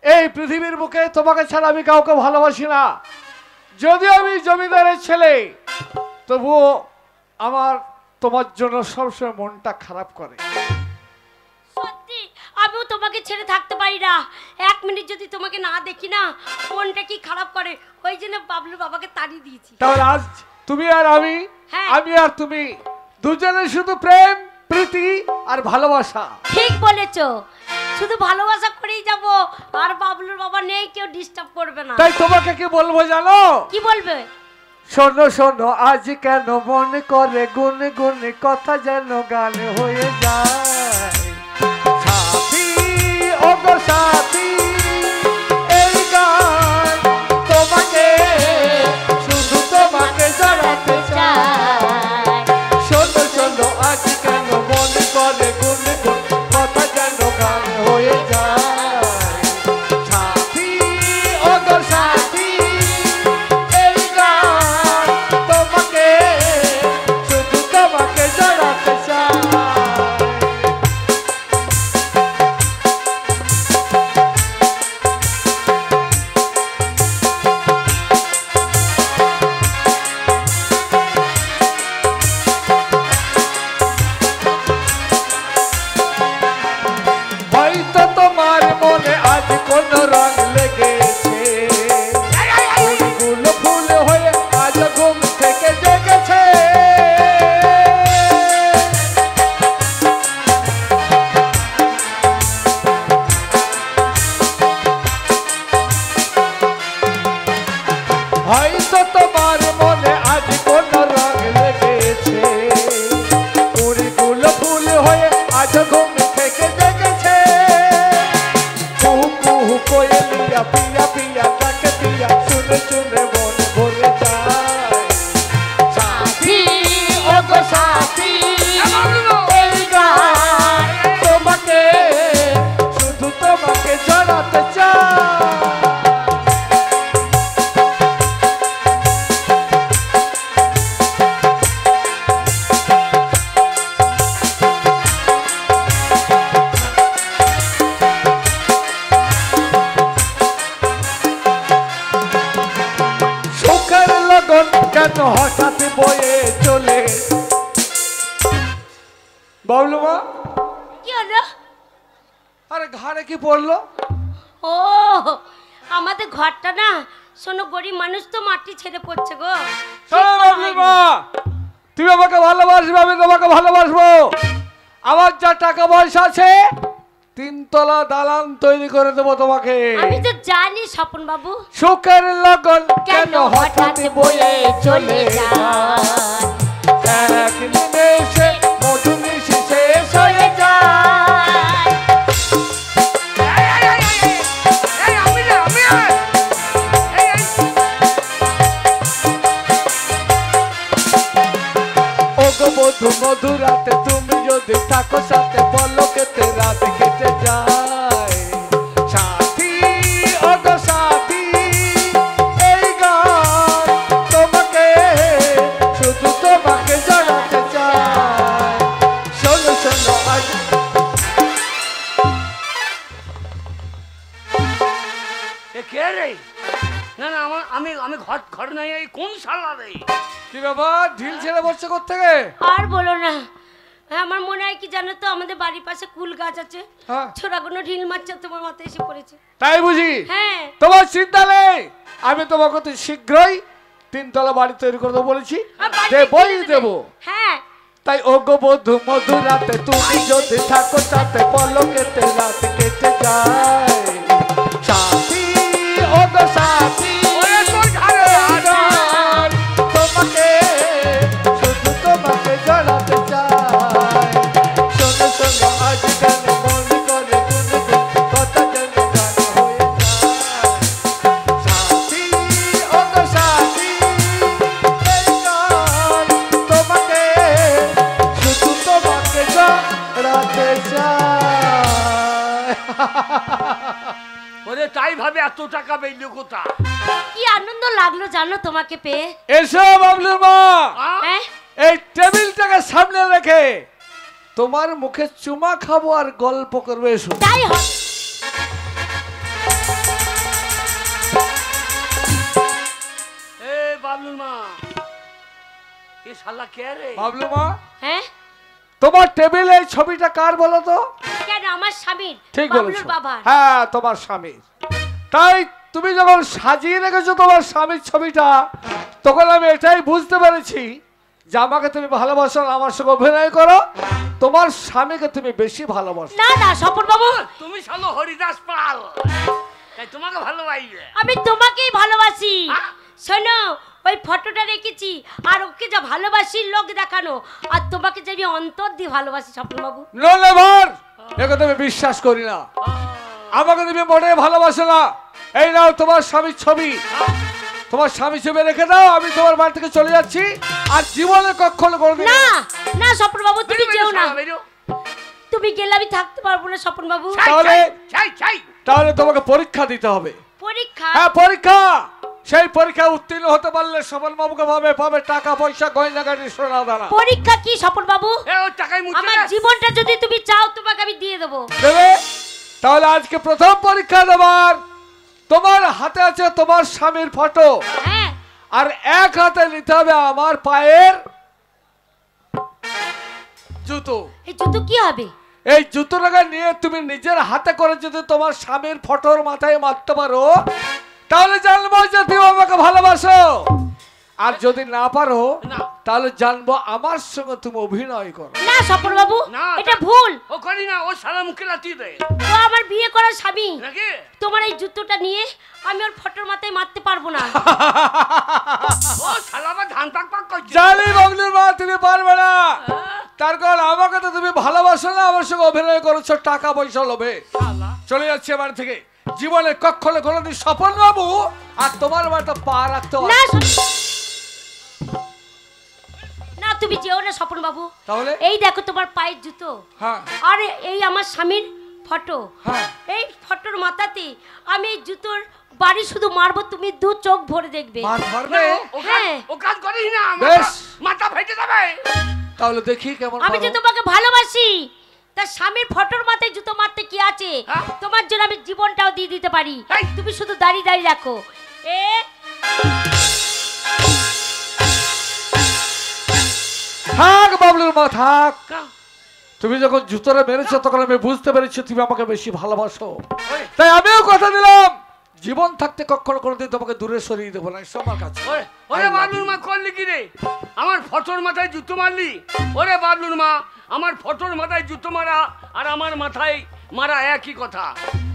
এই পৃথিবীর বুকে তোমাকে ছাড়া আমি কাউকে ভালোবাসি না। যদিও আমি জমিদারের ছেলে, তবুও আমার তোমার জন্য সবসময় মনটা খারাপ করে। সত্যি আমিও তোমাকে ছেড়ে থাকতে পারি না। এক মিনিট যদি তোমাকে না দেখি না মনটা কি খারাপ করে। ওই জন্য বাবলু বাবাকে তাড়িয়ে দিয়েছি। তাহলে আজ তুমি আর আমি, হ্যাঁ। আমি আর তুমি দুজনে শুধু প্রেম প্রীতি আর ভালোবাসা। ঠিক বলেছো, শুধু ভালোবাসা করেই যাব, আর বাবলুর বাবা নেই, কেউ ডিস্টার্ব করবে না। তাই তোমাকে কি বলবো জানো? কি বলবে? শোনো শোনো আজ কেন মনে করে গুন গুন কথা যেন গান হয়ে যায়। সাথী ও গো সাথী, এই গান তোমাকে শুধু তোমাকে জানাতে চাই। শোনো শোনো আজ কেন মনে করে গুন গুন কথা যেন গান হয়ে যায়। সাথী ও গো সাথী, এই গান তোমাকে শুধু তোমাকে জানাতে চাই। হয়তো তোমার মনে আজ কোন রং লেগেছে, ফুলগুলো ফুল হয়ে আজ ঘুম থেকে জেগেছে। হয়তো তোমার মনে আজ কোন রং লেগেছে, ফুলগুলো ফুল হয়ে আজ ঘুম থেকে জেগেছে। কুহু কুহু কোয়েলিয়া পিয়া পিয়া ডাকে পিয়া, শুনে শুনে মন ভরে যায়। সাথী ও গো সাথী, এই গান তোমাকে শুধু তোমাকে জানাতে চাই। সুখের লগন কেন হঠাৎ বয়ে চলে? বাবলু মা, কি হলো? আরে ঘাড়ে কি পড়লো? ও আমাদের ঘরটা না, শোনো গরিব মানুষ তো, মাটি ছেড়ে পড়ছে গো। ঠিক করা বাবলু হয়নি। মা, তুমি আমাকে ভালোবাসবে, আমি তোমাকে ভালোবাসবো। আমার যা টাকা পয়সা আছে 3 তলা দালান তৈরি করে দেবো তোমাকে। আমি তো জানি স্বপন বাবু। সুখের লগন কেন হঠাৎ বয়ে চলে যায়, এক নিমেষে মধু মিশে শেষ হয়ে যায়। ওগো মধু মধু রাতে তুমি যদি থাকো সাথে, পলকেতে রাত কেটে যায়। সাথী ওগো সাথী, এই গান তোমাকে শুধু তোমাকে জানাতে চাই। শোনো শোনো আজ, এ কে রে? না না আমি আমি ঘর নাই, এই কোন শালা রে? কি ব্যাপার ঢিল ছেড়ে বসছে কোত্থেকে? আর বলো না, আমার মনে হয় কি জানো তো, আমাদের বাড়ির পাশে কুল গাছ আছে, হ্যাঁ। ছোড়াগুলো ঢিল মারছে, তোমার মাথায় এসে পড়েছে। তাই বুঝি? হ্যাঁ। তোমার চিন্তা নেই, আমি তোমাকে তো শীঘ্রই 3 তলা বাড়ি তৈরি করে দেবো বলেছি, আর বাড়িতে দেবই কিনে দেবে। দেবো। হ্যাঁ। তাই ওগো মধু মধু রাতে তুমি যদি থাকো সাথে, পলকেতে রাত কেটে যায়। সাথী ওগো সাথী, ওরে তোর ঘরে এই গান তোমাকে শুধু তোমাকে জানাতে চাই। শোনো শোনো আজ কেন মন করে গুন গুন কথা যেন গান হয়ে যায়। সাথী ওগো সাথী, এই গান তোমাকে শুধু তোমাকে জানাতে চাই। ওরে তাই ভাবে এত টাকা পেইলো কোথা? কি আনন্দ লাগলো জানো তোমাকে পেয়ে। এসো বাবলুর মা, হ্যাঁ, এই টেবিলটাকে সামনে রেখে তোমার মুখে চুমা খাবো আর গল্প করবে। এসো। তাই হয়। এ বাবলুর মা, এ এ শালা কে রে? বাবলু মা, হ্যাঁ তোমার টেবিলে এই ছবিটা কার বলো তো? কেন আমার স্বামীর, ঠিক বাবলুর বলেছো। বাবার। হ্যাঁ, তোমার স্বামীর। তাই তুমি যখন সাজিয়ে রেখেছো তোমার স্বামীর ছবিটা, তখন আমি এটাই বুঝতে পেরেছি যে আমাকে তুমি ভালোবাসো, আর আমার সঙ্গে অভিনয় করো, তোমার স্বামীকে তুমি বেশি ভালোবাসো। না না স্বপন বাবু, তুমি শালো হরিদাস পাল, তাই তোমাকে ভালোবাসবে। আমি তোমাকেই ভালোবাসি। হ্যাঁ? শোনো, ওই ফটোটা রেখেছি, আর ওকে যা ভালোবাসি লোক দেখানো, আর তোমাকে যে আমি অন্তর দিয়ে ভালোবাসি স্বপন বাবু। নো নেভার, একে তুমি বিশ্বাস করি না। আমাকে তুমি মোটে ভালোবাসো না। এই নাও তোমার স্বামীর ছবি, তোমার স্বামী ছবি রেখে দাও। আমি তোমার বাড়ি থেকে চলে যাচ্ছি, আর জীবনে কখনো কোনোদিন না না স্বপন বাবু, তুমি বেরো, যেও না। শালা বেরো। তুমি গেলে আমি থাকতে পারবো না স্বপন বাবু। ছাই, তাহলে- ছাই, ছাই। তাহলে তোমাকে পরীক্ষা দিতে হবে। পরীক্ষা? হ্যাঁ, পরীক্ষা। সেই পরীক্ষায় উত্তীর্ণ হতে পারলে সফল বাবুকে পাবে টাকা পয়সা, গয়না গাড়ি, সোনা দানা। পরীক্ষা কি স্বপন বাবু? এ ওর টাকায় মুচ্ছে আমার না। জীবনটা যদি তুমি চাও, তোমাকে আমি দিয়ে দেবো। দেবে? তাহলে আজকে প্রথম পরীক্ষা দেবার, তোমার হাতে আছে তোমার স্বামীর ফটো, হ্যাঁ, আর এক হাতে নিতে হবে আমার পায়ের জুতো। এই জুতো কি হবে? এই জুতোটাকে নিয়ে তুমি নিজের হাতে করে যদি তোমার স্বামীর ফটোর মাথায় মারতে পারো, তাহলে জানবো যে তুমি আমাকে ভালোবাসো। আর যদি না পারো, না। তাহলে জানবো আমার সঙ্গে তুমি অভিনয় করো। না স্বপন বাবু, না, এটা ভুল। ও করি না, ও শালা মুখে লাথি দেয় ও আমার বিয়ে করার স্বামী। নাকি? তোমার এই জুতোটা নিয়ে আমি ওর ফটোর মাথায় মারতে পারবো না। ও শালা আবার ধান পাক পাক করছে। জানি বাবলুর মা, তুমি পারবে না। হ্যাঁ? তার কারণ আমাকে তো তুমি ভালোবাসো না, আমার সঙ্গে অভিনয় করেছো টাকা পয়সা লোভে। শালা। চলে যাচ্ছে বাড়ি থেকে। জীবনে কখনো কোনোদিন স্বপন বাবু আর তোমার বাড়িতে পা রাখতে না পারবে না। না, তুমি যেও না স্বপন বাবু। তাহলে? এই দেখো তোমার পায়ের জুতো, হ্যাঁ, আর এই আমার স্বামীর ফটো। হ্যাঁ। এই ফটোর মাথাতে আমি এই জুতোর বাড়ি শুধু মারবো, তুমি দু চোখ ভরে দেখবে। মারবে? ও হ্যাঁ। ও কাজ করিস না, বেশ। মাথা ফেটে যাবে। তাহলে দেখি কেমন আমি যে পারো। তোমাকে ভালোবাসি, তার স্বামীর ফটোর মাথায় জুতো মারতে কি আছে? হ্যাঁ? তোমার জন্য আমি জীবনটাও দিয়ে দিতে পারি। এই। তুমি শুধু দাঁড়িয়ে দাঁড়িয়ে রাখো। থাক বাবলুর মা, থাক। কা? তুমি যখন জুতোটা মেরেছো, তখন আমি বুঝতে পেরেছি তুমি আমাকে বেশি ভালোবাসো। ওই, তাই আমিও কথা দিলাম, জীবন থাকতে কখনো কোনোদিন তোমাকে দূরে সরিয়ে দেবো না। এসো আমার কাছে। ওরে, ওরে বাবলুর মা করলি কি রে? আমার ফটোর মাথায় জুতো মারলি? ওরে বাবলুর মা, আমার ফটোর মাথায় জুতো মারা আর আমার মাথায় মারা একই কথা।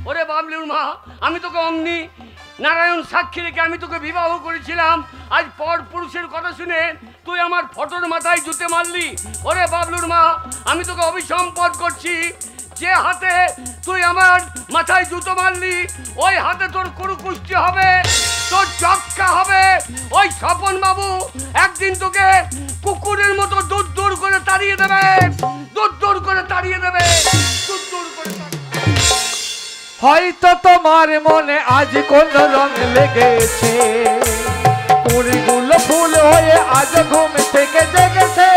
ওরে বাবলুর মা, আমি তোকে অমনি নারায়ণ সাক্ষী রেখে আমি তোকে বিবাহ করেছিলাম। আজ পর পুরুষের কথা শুনে তুই আমার ফটোর মাথায় জুতে মারলি। ওরে বাবলুর মা, আমি তোকে অভিসম্পদ করছি, যে হাতে তুই আমার মাথায় জুতো মারলি, ওই হাতে তোর কুরু কুষ্টি হবে, তোর চক্কা হবে। ওই স্বপন বাবু একদিন তোকে কুকুরের মতো দূর দূর করে তাড়িয়ে দেবে, দূর দূর করে তাড়িয়ে দেবে, দূর দূর করে তাড়িয়ে দেবে। হয়তো তোমার মনে আজ কোন রং লেগেছে, কুড়িগুলো ফুল হয়ে আজ ঘুম থেকে জেগেছে।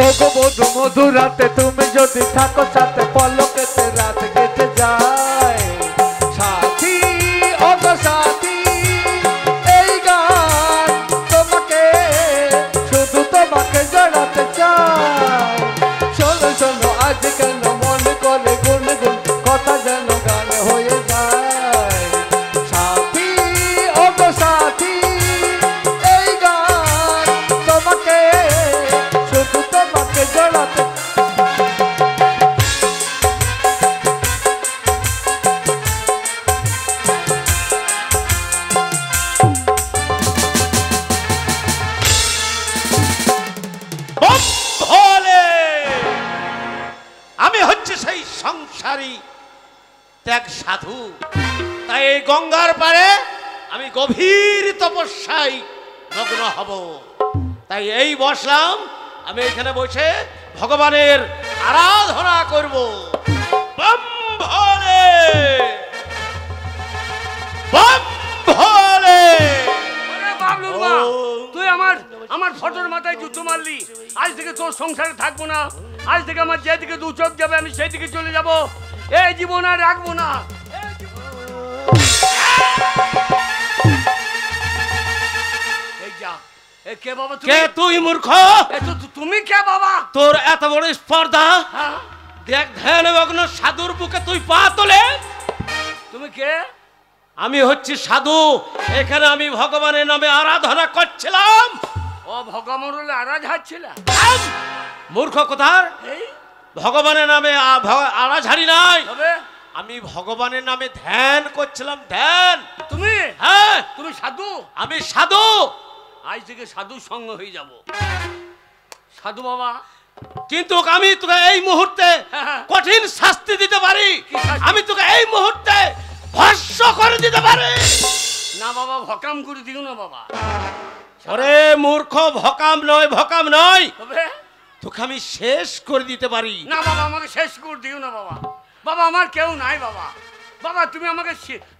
ওগো মধু মধু রাতে তুমি যদি থাকো সাথে, পলকেতে রাত কেটে যায়। সাথী, ওগো সাথী, এই গান তোমাকে, শুধু তোমাকে জানাতে চাই। শোনো শোনো আজ কেন মন করে গুনগুন, কথা যেন গান হয়ে যায়। সাথী, ওগো সাথী, এই গান তোমাকে, শুধু তোমাকে জানাতে। ভোলে, আমি হচ্ছে সেই সংসারী ত্যাগ সাধু। তাই এই গঙ্গার পাড়ে আমি গভীর তপস্যায় মগ্ন হব। তাই এই বসলাম, আমি এখানে বসে ভগবানের আরাধনা করব। বম ভোলে, বম ভোলে। ওরে বাবলুর মা, ও। তুই আমার ফটোর মাথায় জুতো মারলি। আজ থেকে তোর সংসারে থাকবো না। আজ থেকে আমার যেদিকে দু চোখ যাবে আমি সেই দিকে চলে যাব। এই জীবন আর রাখবো না। এই যা। এ কে বাবা তুমি? কে তুই মূর্খ? তুমি কে বাবা? তোর এত বড় স্পর্ধা! হ্যাঁ? দেখ ধ্যানমগ্ন সাধুর বুকে তুই পা তোলে। তুমি কে? আমি হচ্ছি সাধু। এখানে আমি ভগবানের নামে আরাধনা করছিলাম। ও ভগবানের আরাধনা ছিল? মূর্খ কোথার! এই ভগবানের নামে আরাঝাড়ি নাই। তবে আমি ভগবানের নামে ধ্যান করছিলাম। ধ্যান। তুমি? হ্যাঁ, তুমি সাধু? আমি সাধু। আজ থেকে সাধু সঙ্গ হয়ে যাব। সাধু বাবা। কিন্তু আমি তোকে এই মুহূর্তে কঠিন শাস্তি দিতে পারি। কি শাস্তি? আমি তোকে এই মুহূর্তে ভস্ম করে দিতে পারি। না বাবা, ভকাম করে দিও না বাবা। ওরে মূর্খ, ভকাম নয়, ভকাম নয়। তবে তোকে আমি শেষ করে দিতে পারি। না বাবা, আমাকে শেষ করে দিও না বাবা। বাবা আমার কেউ নাই বাবা। বাবা তুমি আমাকে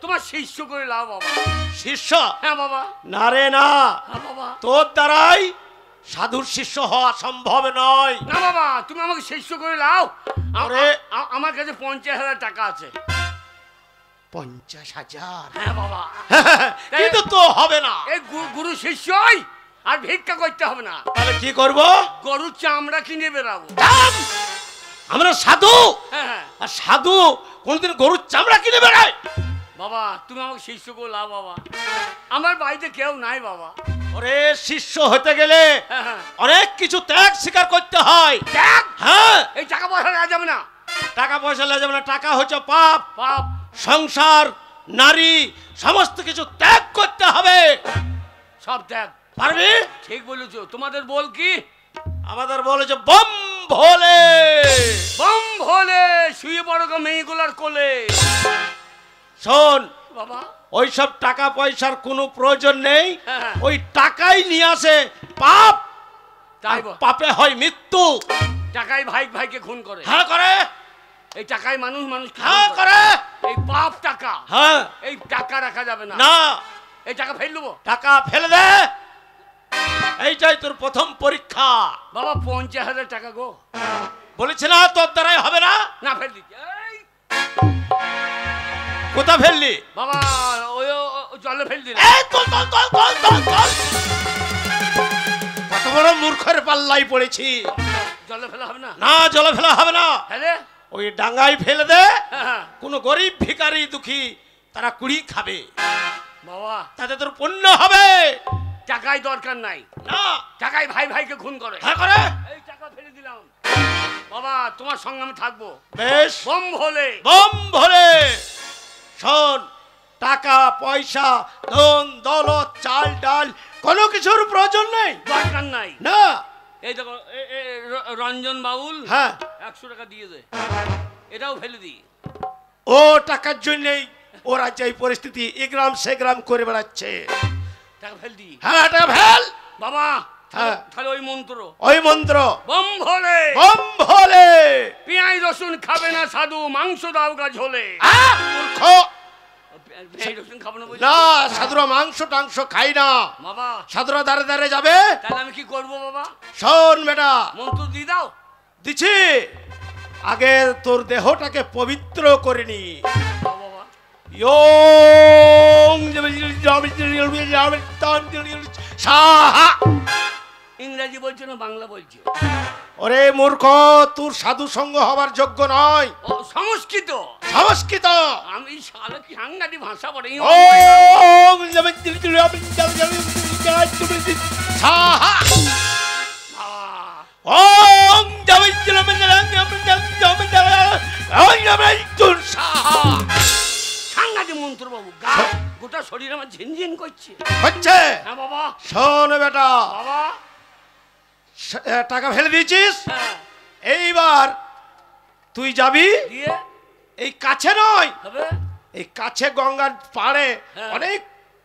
তোমার শিষ্য করে লাও বাবা। শিষ্য? হ্যাঁ বাবা। না রে না, হ্যাঁ বাবা। তোর দ্বারাই সাধুর শিষ্য হওয়া সম্ভব নয়। না বাবা, তুমি আমাকে শিষ্য করে লাও। আরে আমার কাছে 50,000 টাকা আছে। 50,000? হ্যাঁ বাবা। কিন্তু তো হবে না। এই গুরু শিষ্যই, আর ভিক্ষা করতে হবে না। তাহলে কি করব? গরুর চামড়া কিনে বেরাবো। আমরা সাধু, হ্যাঁ। আর সাধু কোনদিন গরুর চামড়া কিনে বেড়ায়? বাবা তুমি আমাকে শিষ্য করে লাও বাবা। আমার বাড়িতে কেউ নাই বাবা। ওরে শিষ্য হতে গেলে হ্যাঁ। অনেক কিছু ত্যাগ স্বীকার করতে হয়। ত্যাগ? হ্যাঁ। এই টাকা পয়সা নেওয়া যাবে না। টাকা পয়সা লেগে যাবে না। টাকা হচ্ছে পাপ। বাপ সংসার, নারী, সমস্ত কিছু ত্যাগ করতে হবে। সব ত্যাগ। পারবি? ঠিক বলেছো। তোমাদের বল কি? আমাদের বলে যে বম ভোলে। বম ভোলে শুয়ে পড়ো গো মেয়েগুলার কোলে। শোন বাবা, ওইসব টাকা পয়সার কোনো প্রয়োজন নেই। হ্যাঁ। ওই টাকাই নিয়ে আসে পাপ। তাই পাপে হয় মৃত্যু। টাকাই ভাই ভাইকে খুন করে। হ্যাঁ করে। এই টাকাই মানুষ হ্যাঁ করে। এই পাপ টাকা। হ্যাঁ। এই টাকা রাখা যাবে না। না, এই টাকা ফেল দেবো। টাকা ফেলে দে। এইটাই তোর প্রথম পরীক্ষা। বাবা 50,000 টাকা গো। বলেছে না তোর দ্বারাই হবে না। না ফেল দিচ্ছি। কোথা ফেললি? বাবা ওই জলে ফেল দিলে। এই তোল তোল তোল তোল তোল তোল। কত বড় মূর্খের পাল্লাই পড়েছি। জলে ফেলা হবে না। না, জলে ফেলা হবে না। ফেলে? ওই ডাঙ্গায় ফেলে দে। হ্যাঁ। কোন গরিব ভিখারি দুঃখী তারা কুড়ি খাবে। বাবা তাতে তোর পুণ্য হবে। টাকাই দরকার নাই। না, টাকাই ভাই ভাইকে খুন করে। হ্যাঁ করে। এই টাকা ফেলে দিলাম। বাবা তোমার সঙ্গে আমি থাকবো। বেশ। বম ভোলে। বম ভরে। শোন, টাকা পয়সা, ধন দৌলত, চাল ডাল কোনো কিছুর প্রয়োজন নেই। দরকার নাই। না। এই দেখো রঞ্জন বাউল। হ্যাঁ। 100 টাকা দিয়ে দে। এটাও ফেলে দি। ও টাকার জন্যই ওরা যে পরিস্থিতি এগ্রাম সেগ্রাম করে বেড়াচ্ছে। টাকা ফেল দি। হ্যাঁ, টাকা ফেল। বাবা হ্যাঁ। তাহলে ওই মন্ত্র। ওই মন্ত্র। বম ভোলে। বম ভোলে। পেঁয়াজ রসুন খাবে না সাধু, মাংস দাও গা ঝোলে। মূর্খ। পেঁয়াজ রসুন খাবো না বলছি? না, সাধুরা মাংস টাংস খাই না। বাবা সাধুরা দাঁড়ে দাঁড়ে যাবে। তাহলে আমি কি করবো বাবা? শোন বেটা, মন্ত্র দিয়ে দাও। দিছি। আগে তোর দেহটাকে পবিত্র করে নি। বাবা সাহা। ইংরেজি বলছো না বাংলা বলছো? ওরে মূর্খ, তোর সাধু সঙ্গ হবার যোগ্য নয়। ও সংস্কৃত। সংস্কৃত। আমি শালা কি সাংঘাতি ভাষা পড়ে। সাহা। সাংঘাতি মন্ত্র বাবু। গোটা শরীর আমার ঝিনঝিন করছে। হচ্ছে। হ্যাঁ বাবা। শোন বেটা, বাবা টাকা ফেলে দিয়েছিস। হ্যাঁ। এইবার তুই যাবি দিয়ে এই কাছে নয়, হবে। এই কাছে গঙ্গার পাড়ে হ্যাঁ। অনেক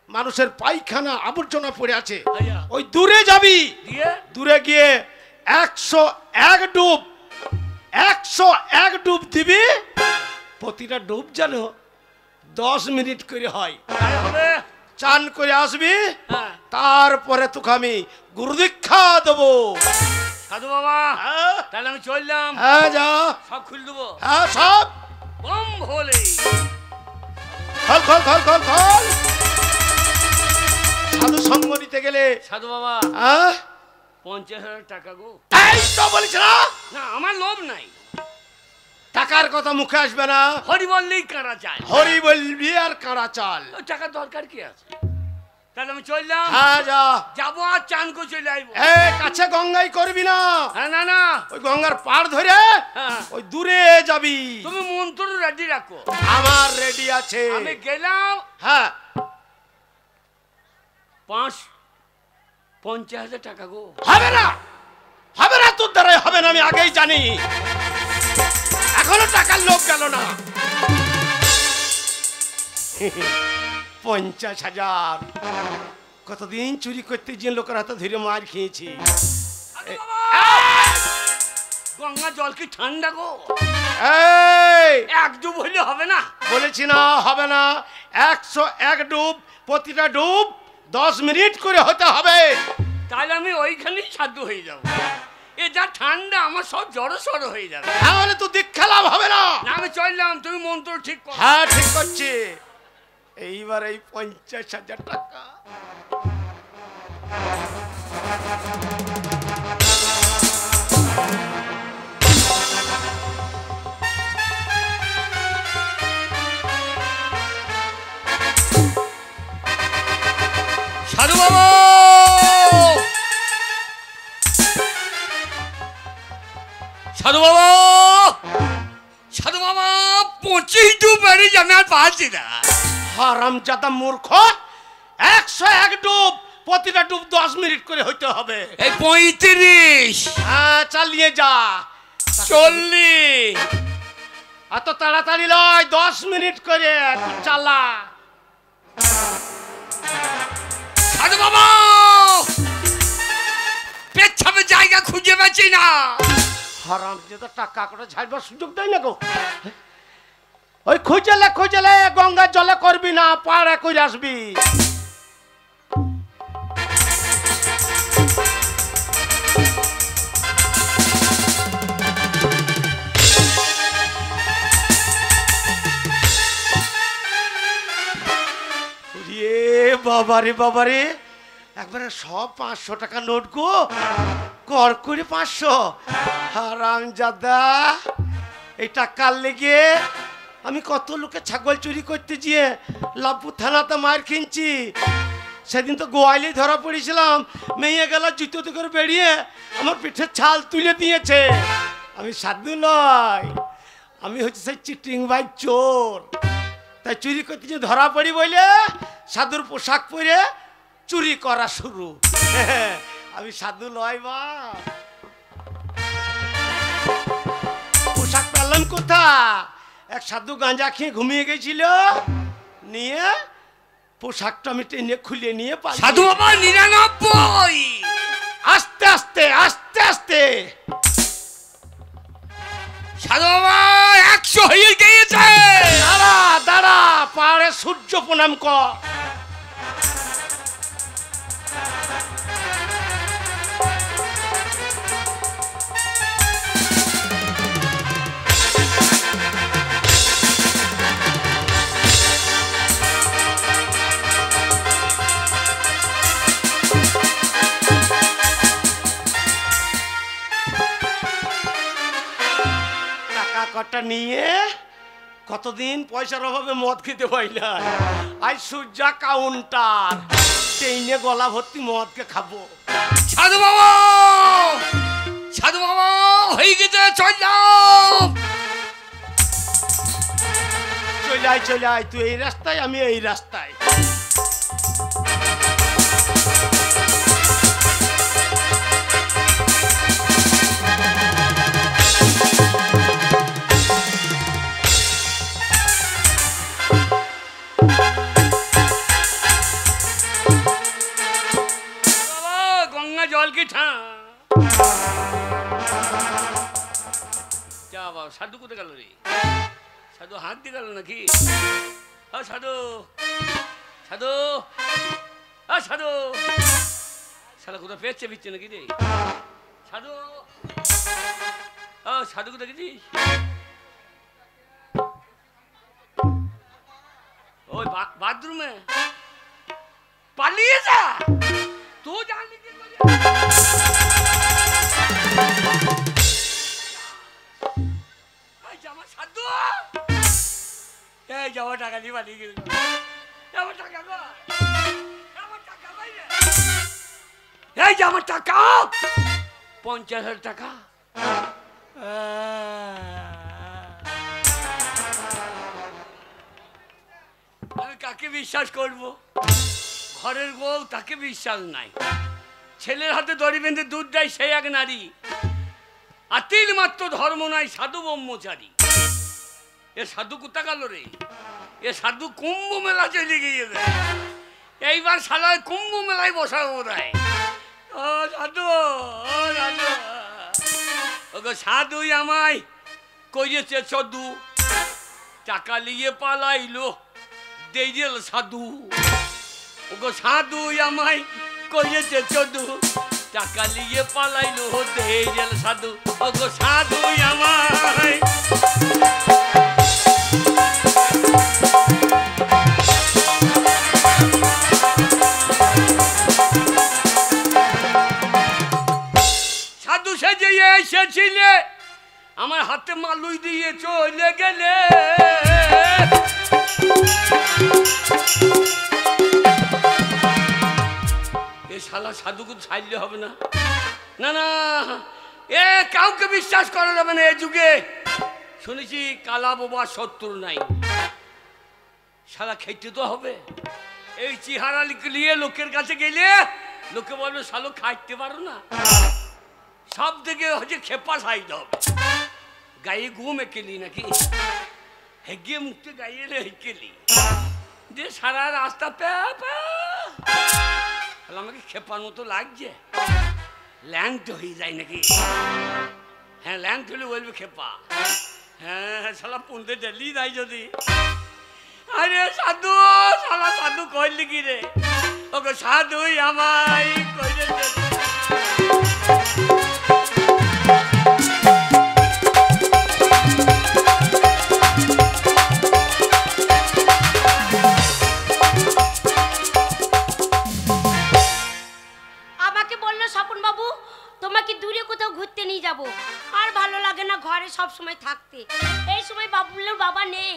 মানুষের পায়খানা আবর্জনা পড়ে আছে। আইয়া। ওই দূরে যাবি। দিয়ে দূরে গিয়ে 101 ডুব 101 ডুব দিবি। প্রতিটা ডুব যেন 10 মিনিট করে হয়। তাই হবে। চান করে আসবি, হ্যাঁ তারপরে তোকে আমি গুরুদীক্ষা দেবো। সাধু বাবা হ্যাঁ তাহলে আমি চললাম, হ্যাঁ, যা। সব খুলে দেবো। হ্যাঁ, সব বম ভোলে। খল খল খল খল খল। সাধু সঙ্গ নিতে গেলে সাধু বাবা হ্যাঁ 50,000 টাকা গো। এই তো বলিস না, না আমার লোভ নাই, টাকার কথা মুখে আসবে না। হরি বললেই কারা চায়, হরি বলবি আর কারা চাল। ওই টাকার দরকার কি আছে? তাহলে আমি চললাম, হ্যাঁ, যা। যাবো আর চান করে চলে আসবো। কাছে গঙ্গাই করবি না, হ্যাঁ না না, ওই গঙ্গার পাড় ধরে হ্যাঁ ওই দূরে যাবি। তুমি মন্ত্র রেডি রাখো, আমার রেডি আছে। আমি গেলাম। হ্যাঁ 50,000 টাকা গো। হবে না, হবে না, তোর দ্বারাই হবে না, আমি আগেই জানি। এখনো টাকার লোভ গেল না। 50,000 কতদিন চুরি করতে গিয়ে লোকের হাতে ধরে মার খেয়েছি। গঙ্গা জল কি ঠান্ডা গো? এই এক ডুব হইলে হবে না? বলেছি না, হবে না। 101 ডুব, প্রতিটা ডুব 10 মিনিট করে হতে হবে। তাহলে আমি ওইখানেই সাধ্য হয়ে যাব। এ যা ঠান্ডা, আমার সব জড়ো সড়ো হয়ে যাবে। তাহলে তো দীক্ষা লাভ হবে না। না আমি চললাম, তুমি মন্ত্র ঠিক করো। হ্যাঁ, ঠিক করছি। এইবার এই 50,000 টাকা সাধু বাবা, সাধু বাবা, সাধু বাবা, 25 ডুব বেড়ে যাবে আর পারছি না। হারামজাদা মূর্খ, 101 ডুব, প্রতিটা ডুব 10 মিনিট করে হইতে হবে। এই 35, হ্যাঁ, চালিয়ে যা। 40, এত তাড়াতাড়ি লয়, 10 মিনিট করে তুই চালা। সাধু বাবা, পেছাবে জায়গা খুঁজে পাচ্ছি না। হারামজাদা টাকা করে ছাড়বার সুযোগ দেয় না গো। ওই খুঁজলে খুঁজলে গঙ্গার জলে করবি না, পাড়ে করে আসবি। বাবারে বাবারে, একবারে সব 500 টাকা নোট গো, কর করে 500। হারামজাদা, এই টাকার লেগে আমি কত লোকে ছাগল চুরি করতে গিয়ে লাভপুর থানাতে মার কিনছি। সেদিন তো গোয়ালে ধরা পড়েছিলাম, মেয়ে গেল জুতোতে করে বেরিয়ে আমার পিঠের ছাল তুলে দিয়েছে। আমি সাধু নয়, আমি হচ্ছে সেই চিটিং বাই চোর। তাই চুরি করতে গিয়ে ধরা পড়ি বলে সাধুর পোশাক পরে চুরি করা শুরু। আমি সাধু নয় বা। পোশাক পেলাম কোথা? এক সাধু গাঁজা খেয়ে ঘুমিয়ে গেছিল, নিয়ে পোশাকটা আমি টেনে খুলে নিয়ে পাই। সাধু বাবা 99, আস্তে আস্তে আস্তে আস্তে। সাধু বাবা 100 হয়ে গিয়েছে। দাঁড়া দাঁড়া, পাড়ে সূর্য প্রণাম কর। কটা নিয়ে কতদিন পয়সার অভাবে মদ খেতে পাইলা, আজ সূর্যা কাউন্টার ট্রেনে গলা ভর্তি মদকে খাবো। সাধু বাবা, সাধু বাবা হয়ে গেছে, চললাম। চলে আয় চলে আয়, তুই এই রাস্তায়, আমি এই রাস্তায়। জল কি ঠা যা বাবা। সাধু কোথায় গেল রে? সাধু হাত দিয়ে গেল নাকি? সাধু, সাধু সাধু শালা কোথাও পেয়েছে বিচ্ছে নাকি রে সাধু সাধু কোথায় গেছিস ওই বাথরুমে পালিয়ে যা তো জানলি কি করে এই জামা সাধু এই জামা টাকা দিয়ে পালিয়ে গেল জামা টাকা গো আমার টাকা বাইরে এই যে আমার টাকা 50,000 টাকা আমি কাকে বিশ্বাস করব ঘরের বউ তাকে বিশ্বাস নাই ছেলের হাতে দড়ি বেঁধে দুধ দেয় সেই এক নারী আর তিল মাত্র ধর্ম নাই সাধু ব্রহ্মচারী এ সাধু কোথা গেল রে এ সাধু কুম্ভ মেলা চলে গিয়েছে এইবার শালায় কুম্ভ মেলায় বসাবো বোধ হয় ও সাধু ও সাধু ওগো সাধুই আমায় কইয়েছে চদু টাকা নিয়ে পালাইলো দেইল সাধু ওগো সাধুই আমায় কইয়েছে চদু টাকা নিয়ে পালাইলো দেইল সাধু ওগো সাধুই আমায় সাধু সেজে এসেছিলে আমার হাতে মালুই দিয়ে চলে গেলে এ শালা সাধুকে ছাড়লে হবে না না না এ কাউকে বিশ্বাস করা যাবে না এ যুগে শুনেছি কালা বাবা শত্রু নাই শালা খেতে তো হবে এই চেহারা নিয়ে লোকের কাছে গেলে লোকে বলবে শালো খাইতে পারো না সব থেকে হচ্ছে খেপা সাইড হবে গায়ে ঘুম একেলি নাকি হেগে মুখতে গাইয়ে হেকেলি যে সারা রাস্তা আমাকে খেপার মতো লাগছে ল্যাংট হয়ে যায় নাকি হ্যাঁ ল্যাংট হলে বলবে খেপা হ্যাঁ শালা পুনতে ডেলি দেয় যদি আরে সাধু শালা সাধু কইলি কি রে ওকে সাধুই আমায় কইলে সব সময় থাকতে এই সময় বাবুলের বাবা নেই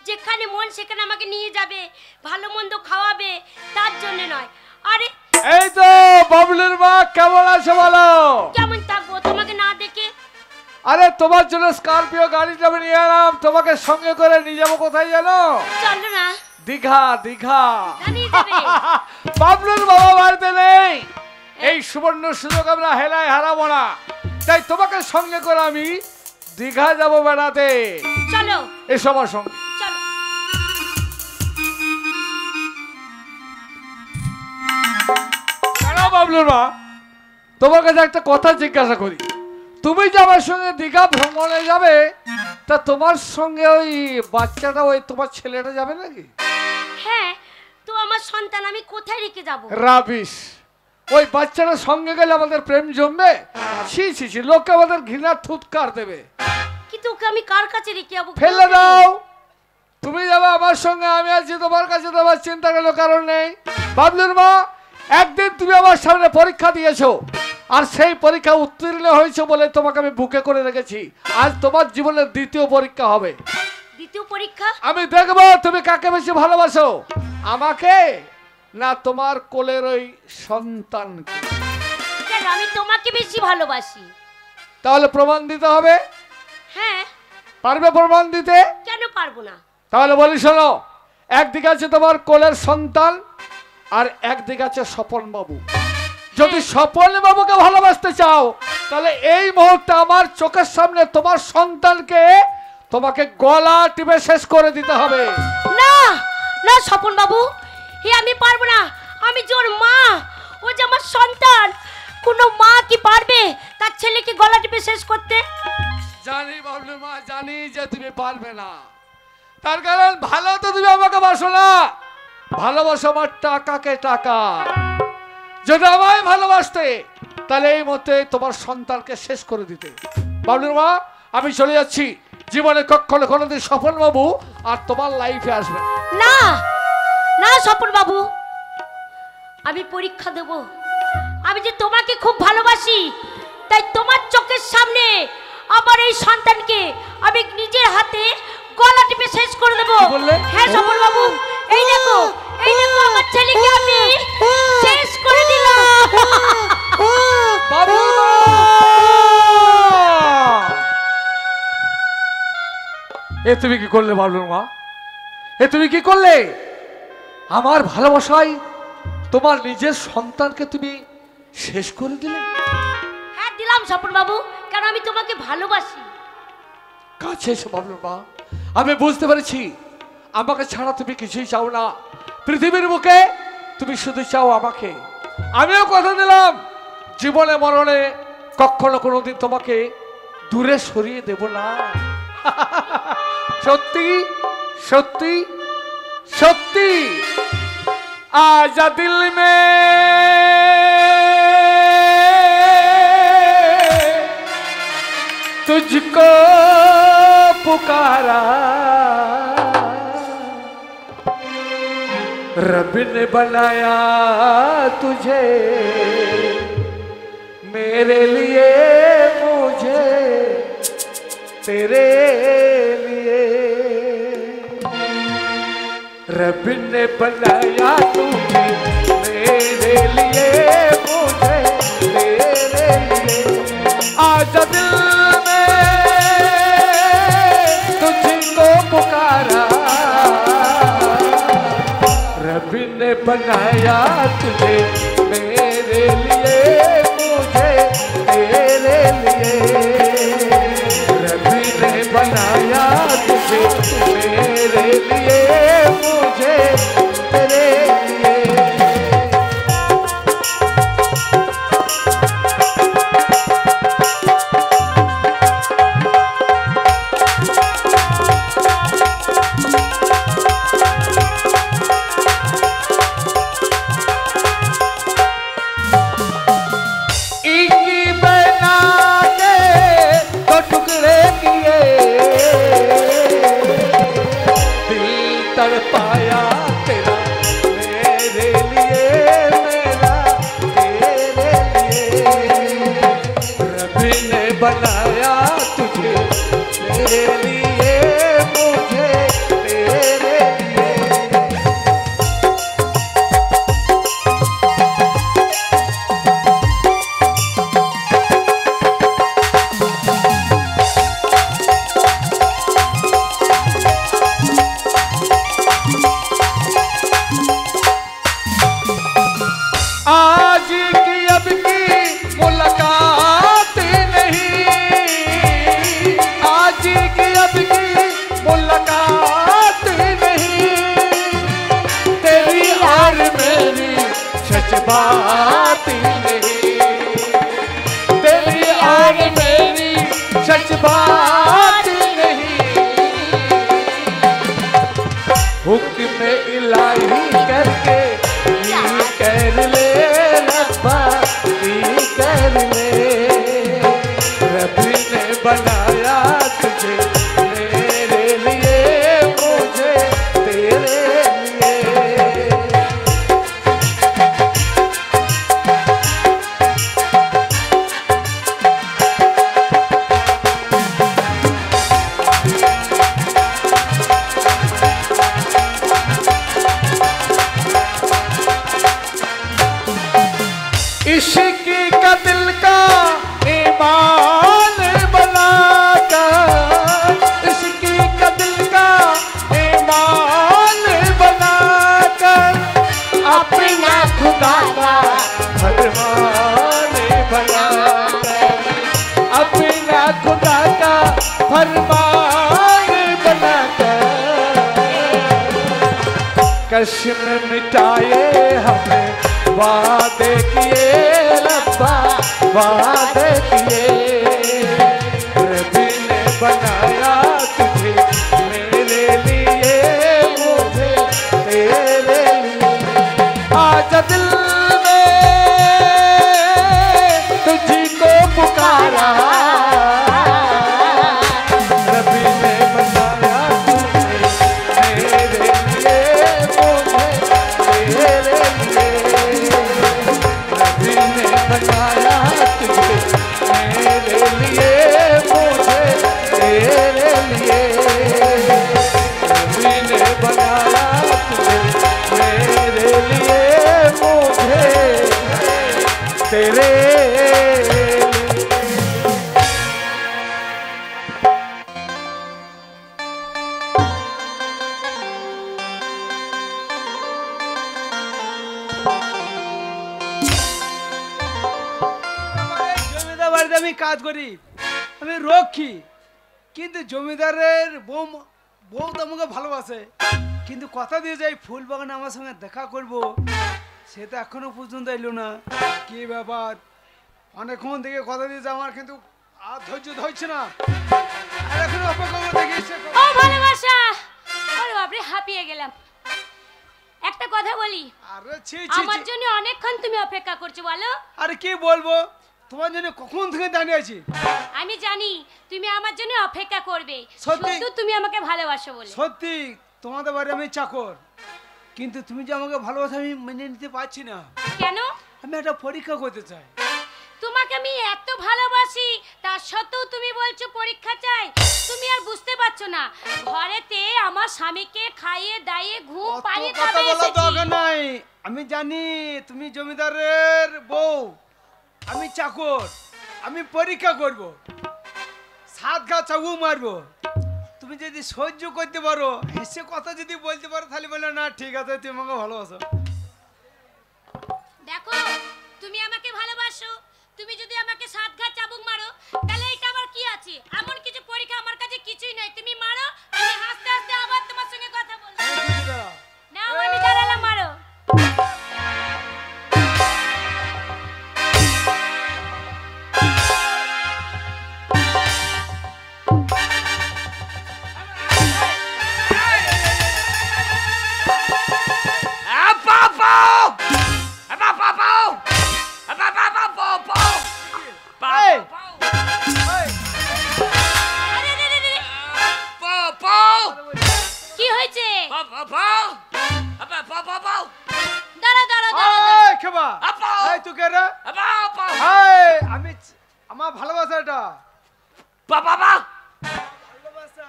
যেখানে মন সেখানে আমাকে নিয়ে যাবে ভালো মন্দ খাওয়াবে তার জন্য নয় আরে এই তো বাবুলের মা কেমন আছে বলো কেমন থাকবো তোমাকে না দেখে আরে তোমার জন্য স্করপিও গাড়িটা আমি নিয়ে এলাম তোমাকে সঙ্গে করে নিয়ে যাবো কোথায় জানো চলো না দীঘা দীঘা নিয়ে যাবে বাবুলের বাবা বাড়িতে নেই এই সুবর্ণ সুযোগ আমরা হেলায় হারাবো না তাই তোমাকে সঙ্গে করে আমি দীঘা যাবো বেড়াতে চলো এসো আমার সঙ্গে চলো বাবলুর মা তোমার কাছে একটা কথা জিজ্ঞাসা করি তুমি যে আমার সঙ্গে দীঘা ভ্রমণে যাবে তা তোমার সঙ্গে ওই বাচ্চাটা ওই তোমার ছেলেটা যাবে নাকি হ্যাঁ তো আমার সন্তান আমি কোথায় রেখে যাব রাবিশ ওই বাচ্চাটা সঙ্গে গেলে আমাদের প্রেম জমবে ছি ছি ছি লোকে আমাদের ঘৃণা থুতকার দেবে কিন্তু ওকে আমি কার কাছে রেখে যাবো ফেলে দাও তুমি যাবে আমার সঙ্গে আমি আছি তোমার কাছে তোমার চিন্তা কোনো কারণ নেই বাবলুর মা একদিন তুমি আমার সামনে পরীক্ষা দিয়েছো আর সেই পরীক্ষা উত্তীর্ণ হয়েছে বলে তোমাকে আমি বুকে করে রেখেছি আজ তোমার জীবনের দ্বিতীয় পরীক্ষা হবে দ্বিতীয় পরীক্ষা আমি দেখবো তুমি কাকে বেশি ভালোবাসো আমাকে না তোমার কোলের ওই সন্তানকে কেন আমি তোমাকে বেশি ভালোবাসি তাহলে প্রমাণ দিতে হবে হ্যাঁ পারবে প্রমাণ দিতে কেন পারবো না তাহলে বলি শোনো একদিকে আছে তোমার কোলের সন্তান আর একদিকে আছে স্বপন বাবু যদি স্বপন বাবুকে ভালোবাসতে চাও তাহলে এই মুহূর্তে আমার চোখের সামনে তোমার সন্তানকে তোমাকে গলা টিপে শেষ করে দিতে হবে না না স্বপন বাবু আমি পারবো না আমি যে ওর মা ও যে আমার সন্তান কোনো মা কি পারবে তার ছেলেকে গলা টিপে শেষ করতে জানি বাবলু মা জানি যে তুমি পারবে না তার কারণ ভালো তো তুমি আমাকে বাসো না ভালোবাসা আমার টাকাকে টাকা। যদি আমায় ভালোবাসতে তাহলে এই মতে তোমার সন্তানকে শেষ করে দিতে। বাবলুর মা, আমি চলে যাচ্ছি। জীবনে কখনো কোনোদিন সফল বাবু আর তোমার লাইফে আসবে না। না স্বপন বাবু, আমি পরীক্ষা দেব। আমি যে তোমাকে খুব ভালোবাসি, তাই তোমার চোখের সামনে আমার এই সন্তানকে আমি নিজের হাতে গলা টিপে শেষ করে দেবো। কি বললে? হ্যাঁ স্বপন বাবু, এই দেখো আমার ছেলেকে আমি শেষ করে দিলাম। বাবলুর মা! এ তুমি কি করলে বাবলুর মা? এ তুমি কি করলে? আমার ভালোবাসায় তোমার নিজের সন্তানকে তুমি শেষ করে দিলে। হ্যাঁ দিলাম স্বপন বাবু, কারণ আমি তোমাকে ভালোবাসি। কাছে এসো বাবলুর মা, আমি বুঝতে পেরেছি আমাকে ছাড়া তুমি কিছুই চাও না পৃথিবীর বুকে, তুমি শুধু চাও আমাকে। আমিও কথা দিলাম জীবনে মরণে কখনো কোনোদিন তোমাকে দূরে সরিয়ে দেব না। সত্যি সত্যি সত্যি। आजा दिल में तुझको पुकारा, रब ने बनाया तुझे मेरे लिए, मुझे तेरे लिए। रब ने बनाया तुझे मेरे लिए, मुझे तेरे लिए। आजा दिल में तुझको पुकारा, रब ने बनाया तुझे मेरे लिए, मुझे तेरे लिए। रब ने बनाया तुझे मेरे लिए, मुझे तेरे लिए। पाया तेरा मेरे लिए, मेरा तेरे लिए। रब ने बनाया तुझे मेरे लिए, मुझे तेरे लिए। आज की अब की मुलाकात नहीं, आज की अब की मुलाकात नहीं, तेरी और मेरी सच बात नहीं, तेरी और मेरी सच बात नहीं। हुक्म इलाही करके कर ले रब्बा, कर ले। रब ने बनाया तुझे मेरे लिए, मुझे तेरे लिए। इश्क का दिल का ईमान बनाकर, इश्क का दिल का ईमान बनाकर, अपना खुदा का फरमान बनाकर, अपना खुदा का फरमान बनाकर, कसम मिटाए हमें वादे किए रब्बा, वादे किए। रब ने बनाया तुझे मेरे लिए, मुझे तेरे लिए। तुझे मेरे लिए मुझे तेरे लिए रब ने बनाया तुझे मेरे लिए मुझे तेरे জমিদার বাড়িতে আমি কাজ করি, আমি রক্ষী, কিন্তু জমিদারের বউ তো আমাকে ভালোবাসে, কিন্তু কথা দিয়ে যাই ফুল বাগানে আমার সঙ্গে দেখা করব, সে তো এখনো পর্যন্ত এলো না। কি ব্যাপার, অনেকক্ষণ থেকে কথা দিয়েছে, আমার কিন্তু আর ধৈর্য ধরছে না, আর এখন অপেক্ষা করে দেখি সে ও ভালোবাসা, ওরে বাপরে হাঁপিয়ে গেলাম। একটা কথা বলি, আরে ছি ছি আমার ছি। জন্য অনেকক্ষণ তুমি অপেক্ষা করছো বলো। আরে কি বলবো, তোমার জন্য কখন থেকে দাঁড়িয়ে আছি। আমি জানি তুমি আমার জন্য অপেক্ষা করবে, সত্যি? শুধু তুমি আমাকে ভালোবাসো বলে। সত্যি তোমাদের বাড়ি আমি চাকর, কিন্তু তুমি যে আমাকে ভালোবাসো আমি মেনে নিতে পারছি না। কেন? আমি একটা পরীক্ষা করতে চাই। তোমাকে আমি এত ভালোবাসি, তার সত্ত্বেও তুমি বলছো পরীক্ষা চাই। তুমি আর বুঝতে পারছো না, ঘরেতে আমার স্বামীকে খাইয়ে দাইয়ে ঘুম অত পাড়িয়ে কথা তবে বলার দরকার এসেছি। নাই, আমি জানি তুমি জমিদারের বউ, আমি চাকর, আমি পরীক্ষা করব, 7 ঘা চাবু মারবো। তুমি যদি সহ্য করতে পারো, হেসে কথা যদি বলতে পারো, তাহলে বলে না ঠিক আছে তুমি আমাকে ভালোবাসো। দেখো, তুমি আমাকে ভালোবাসো, তুমি যদি আমাকে 7 ঘা চাবুক মারো, তাহলে এটা আমার কি আছে? এমন কিছু পরীক্ষা আমার কাছে কিছুই নাই। তুমি মারো, আমি হাসতে হাসতে আবার তোমার সঙ্গে কথা বলবো। না আমি দাঁড়ালাম, মারো। আরে রে রে রে, কি হয়েছে? দাঁড়াও দাঁড়াও দাঁড়াও। এই খেবা, আপা! এই তুই কে রে? এই আমি আমার ভালোবাসা এটা। ভালোবাসা।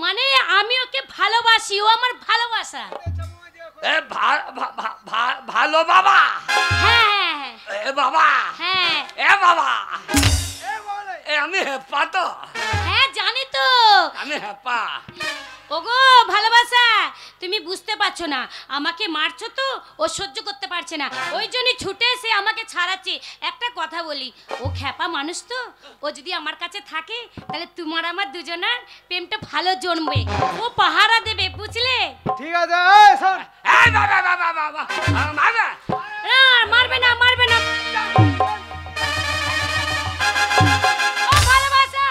মানে আমি ওকে ভালোবাসি, ও আমার ভালোবাসা। ভালো বাবা, হ্যাঁ এ বাবা, হ্যাঁ এ বাবা, এ বলে। এ আমি হেপা তো, হ্যাঁ জানি তো। আমি হেপা। ওগো ভালোবাসা, তুমি বুঝতে পারছো না, আমাকে মারছো তো, ও সহ্য করতে পারছে না, ওই জন্য ছুটে এসে আমাকে ছাড়াচ্ছে। একটা কথা বলি, ও খ্যাপা মানুষ তো, ও যদি আমার কাছে থাকে তাহলে তোমার আমার দুজনের প্রেমটা ভালো জন্মবে, ও পাহারা দেবে, বুঝলে? ঠিক আছে, এই শোন। এই বাবা বাবা বাবা মারবে। না মারবে না, মারবে না। ও ভালোবাসা,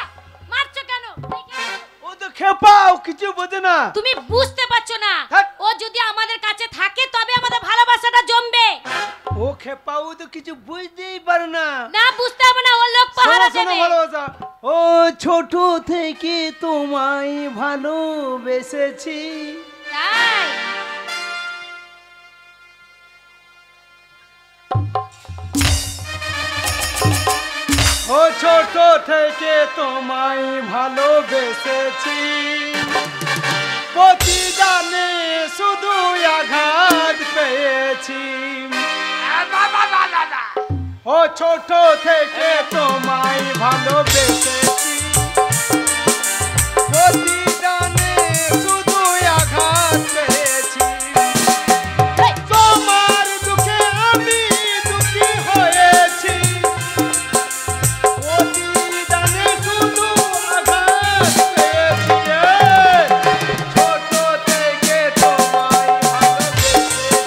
মারছো কেন? ও তো খেপা, ও কিছু বোঝে না। তুমি বুঝতে পারছো না, হ্যাঁ। ও যদি আমাদের কাছে থাকে তবে আমাদের ভালোবাসাটা জমবে। ও খেপা, ও তো কিছু বুঝতেই পারে না। না বুঝতে হবে না, ও লোক পাহারা শোনো, শোনো দেবে। ভালোবাসা। ও ছোট থেকে তোমায় ভালোবেসেছি। তাই ও ছোট থেকে তোমায় ভালোবেসেছি, প্রতিদানে শুধু আঘাত পেয়েছি। ও ছোট থেকে তোমায় ভালোবেসেছি, প্রতিদানে শুধু আঘাত পেয়েছি। তোমার দুঃখে আমি দুঃখী হয়েছি, প্রতিদানে শুধু আঘাত পেয়েছি। ছোট থেকে তোমায় ভালোবেসেছি,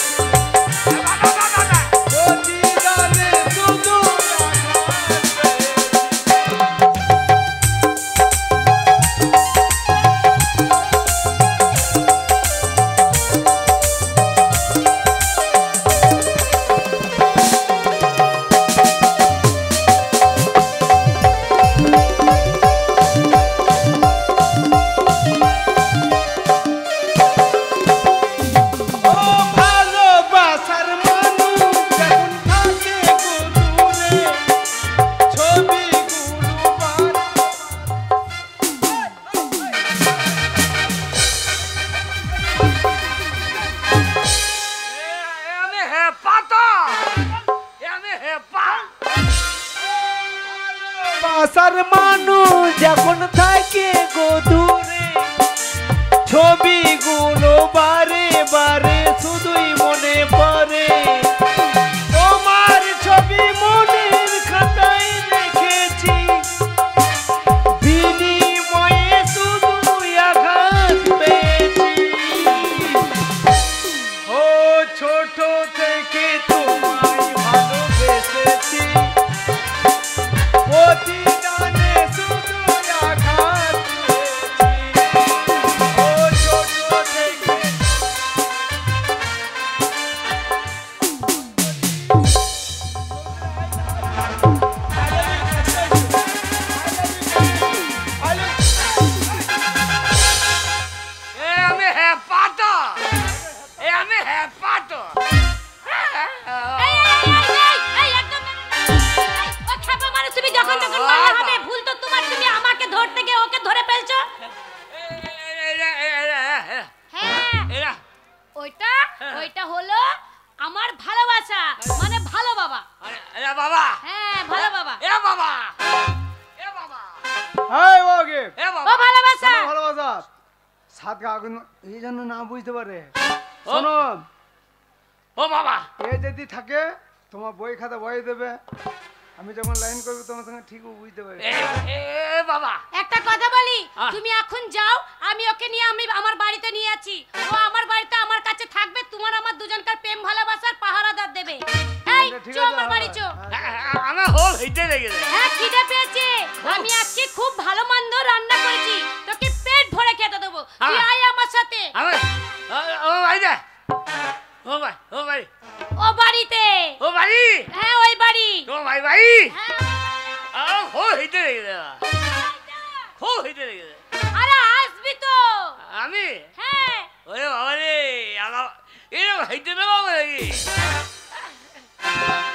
প্রতিদানে শুধু আঘাত ভালোবাসার মানুষ যখন থাকে গো দূরে, ছবিগুলো বারে বারে শুধুই মনে পড়ে। তোমার ছবি মনের খাতায় রেখেছি, বিনিময়ে শুধু আঘাত পেয়েছি। ও ছোট থেকে তোমায় ভালোবেসেছি, প্রতিদানে শুধু আঘাত পেয়েছি। ও ছোট থেকে আমি হ্যাপাটো, আমি হ্যাপাটো। ও খেপা মানে তুমি যখন তখন মারা হবে, ভুল তো তোমার, তুমি আমাকে ধরতে গিয়ে ওকে ধরে ফেলছো। হ্যাঁ ওইটা ওইটা হলো আমার ভালোবাসা, মানে ভালো বাবা। বাবা, হ্যাঁ ভালো বাবা। এ বাবা, এ বাবা, হাই ওকে এ ও বাবা। ভালোবাসা। ভালোবাসা সাত আগুন এই জন্য না বুঝতে পারে। শোনো, ও বাবা, এ যদি থাকে তোমার বই খাতা বই দেবে, আমি যখন লাইন করবো তোমার সঙ্গে ঠিক বুঝতে পারি। এ বাবা। একটা কথা বলি, আহ। তুমি এখন যাও, আমি ওকে নিয়ে আমি আমার বাড়িতে নিয়ে আছি। ও আমার বাড়িতে আমার কাছে থাকবে, তোমার আমার দুজনকার প্রেম ভালোবাসার পাহারাদার দেবে। এই ঠিক চো আছে, আমার বাড়ি চো। আমার হোল হইতে লেগেছে। হ্যাঁ খিদে পেয়েছে, আমি আজকে খুব ভালো মন্দ রান্না করেছি, তোকে পেট ভরে খেতে দেবো। তুই আহ। আয় আমার সাথে। আমি ও ভাই যা, ও ভাই, ও ভাই, ও বাড়িতে। ও ভাই, হ্যাঁ ওই বাড়ি। ও ভাই ভাই, হ্যাঁ হোল হইতে লেগেছে, হোল হইতে লেগেছে। আরে আসবি তো। আমি হ্যাঁ ওরে বাবা রে, আমার এরকম হইতে দেবো নাকি?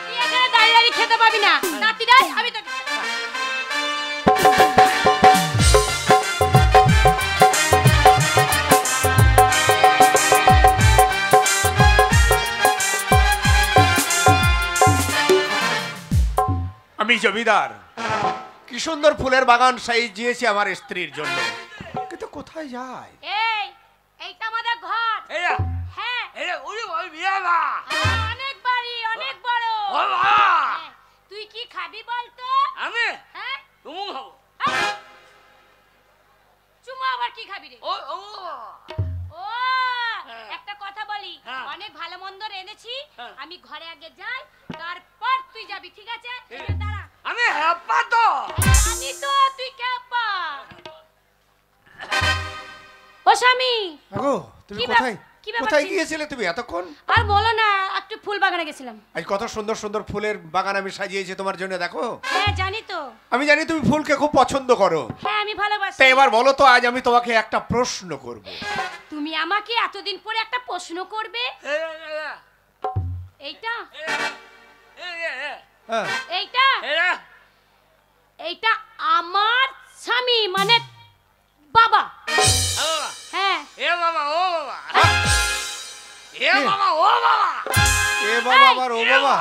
তুই এখানে দাঁড়িয়ে দাঁড়িয়ে খেতে পাবি না, নাতি রাই আমি তোকে। আমি জমিদার, কি সুন্দর ফুলের বাগান সাজিয়েছি আমার স্ত্রীর জন্য, কিন্তু কোথায় যায়? এইটা আমাদের ঘর। এরা হ্যাঁ এরা ওরে ওই বিয়া বা, অনেক বাড়ি, অনেক বড়। ও বাবা, হ্যাঁ, তুই কি খাবি বলতো? আমি হ্যাঁ তুমি খাবো। চুমা আবার কি খাবি রে? ও ও ও একটা কথা বলি, হ্যাঁ। অনেক ভালো মন্দ এনেছি, হ্যাঁ। আমি ঘরে আগে যাই, তারপর তুই যাবি, ঠিক আছে? এখানে দাঁড়া। আমি হ্যাপাটো। জানি তো তুই কেপা। ও স্বামী, আগো তুমি কি ব্যাপ- কোথায়, কি ব্যাপার কোথায় ছিল? গিয়েছিলে তুমি এতক্ষণ? আর বলো না, একটু ফুল বাগানে গেছিলাম। আজ কত সুন্দর সুন্দর ফুলের বাগান আমি সাজিয়েছি তোমার জন্য, দেখো। হ্যাঁ জানি তো। আমি জানি তুমি ফুলকে খুব পছন্দ করো, হ্যাঁ আমি ভালোবাসি। তাই এবার বলো তো, আজ আমি তোমাকে একটা প্রশ্ন করব। তুমি আমাকে এতদিন পরে একটা প্রশ্ন করবে? এইটা হ্যাঁ, এইটা এইটা আমার স্বামী, মানে বাবা। হ্যাঁ এ বাবা, ও বাবা, এ বাবা, ও বাবা, এ বাবা আবার ও বাবা।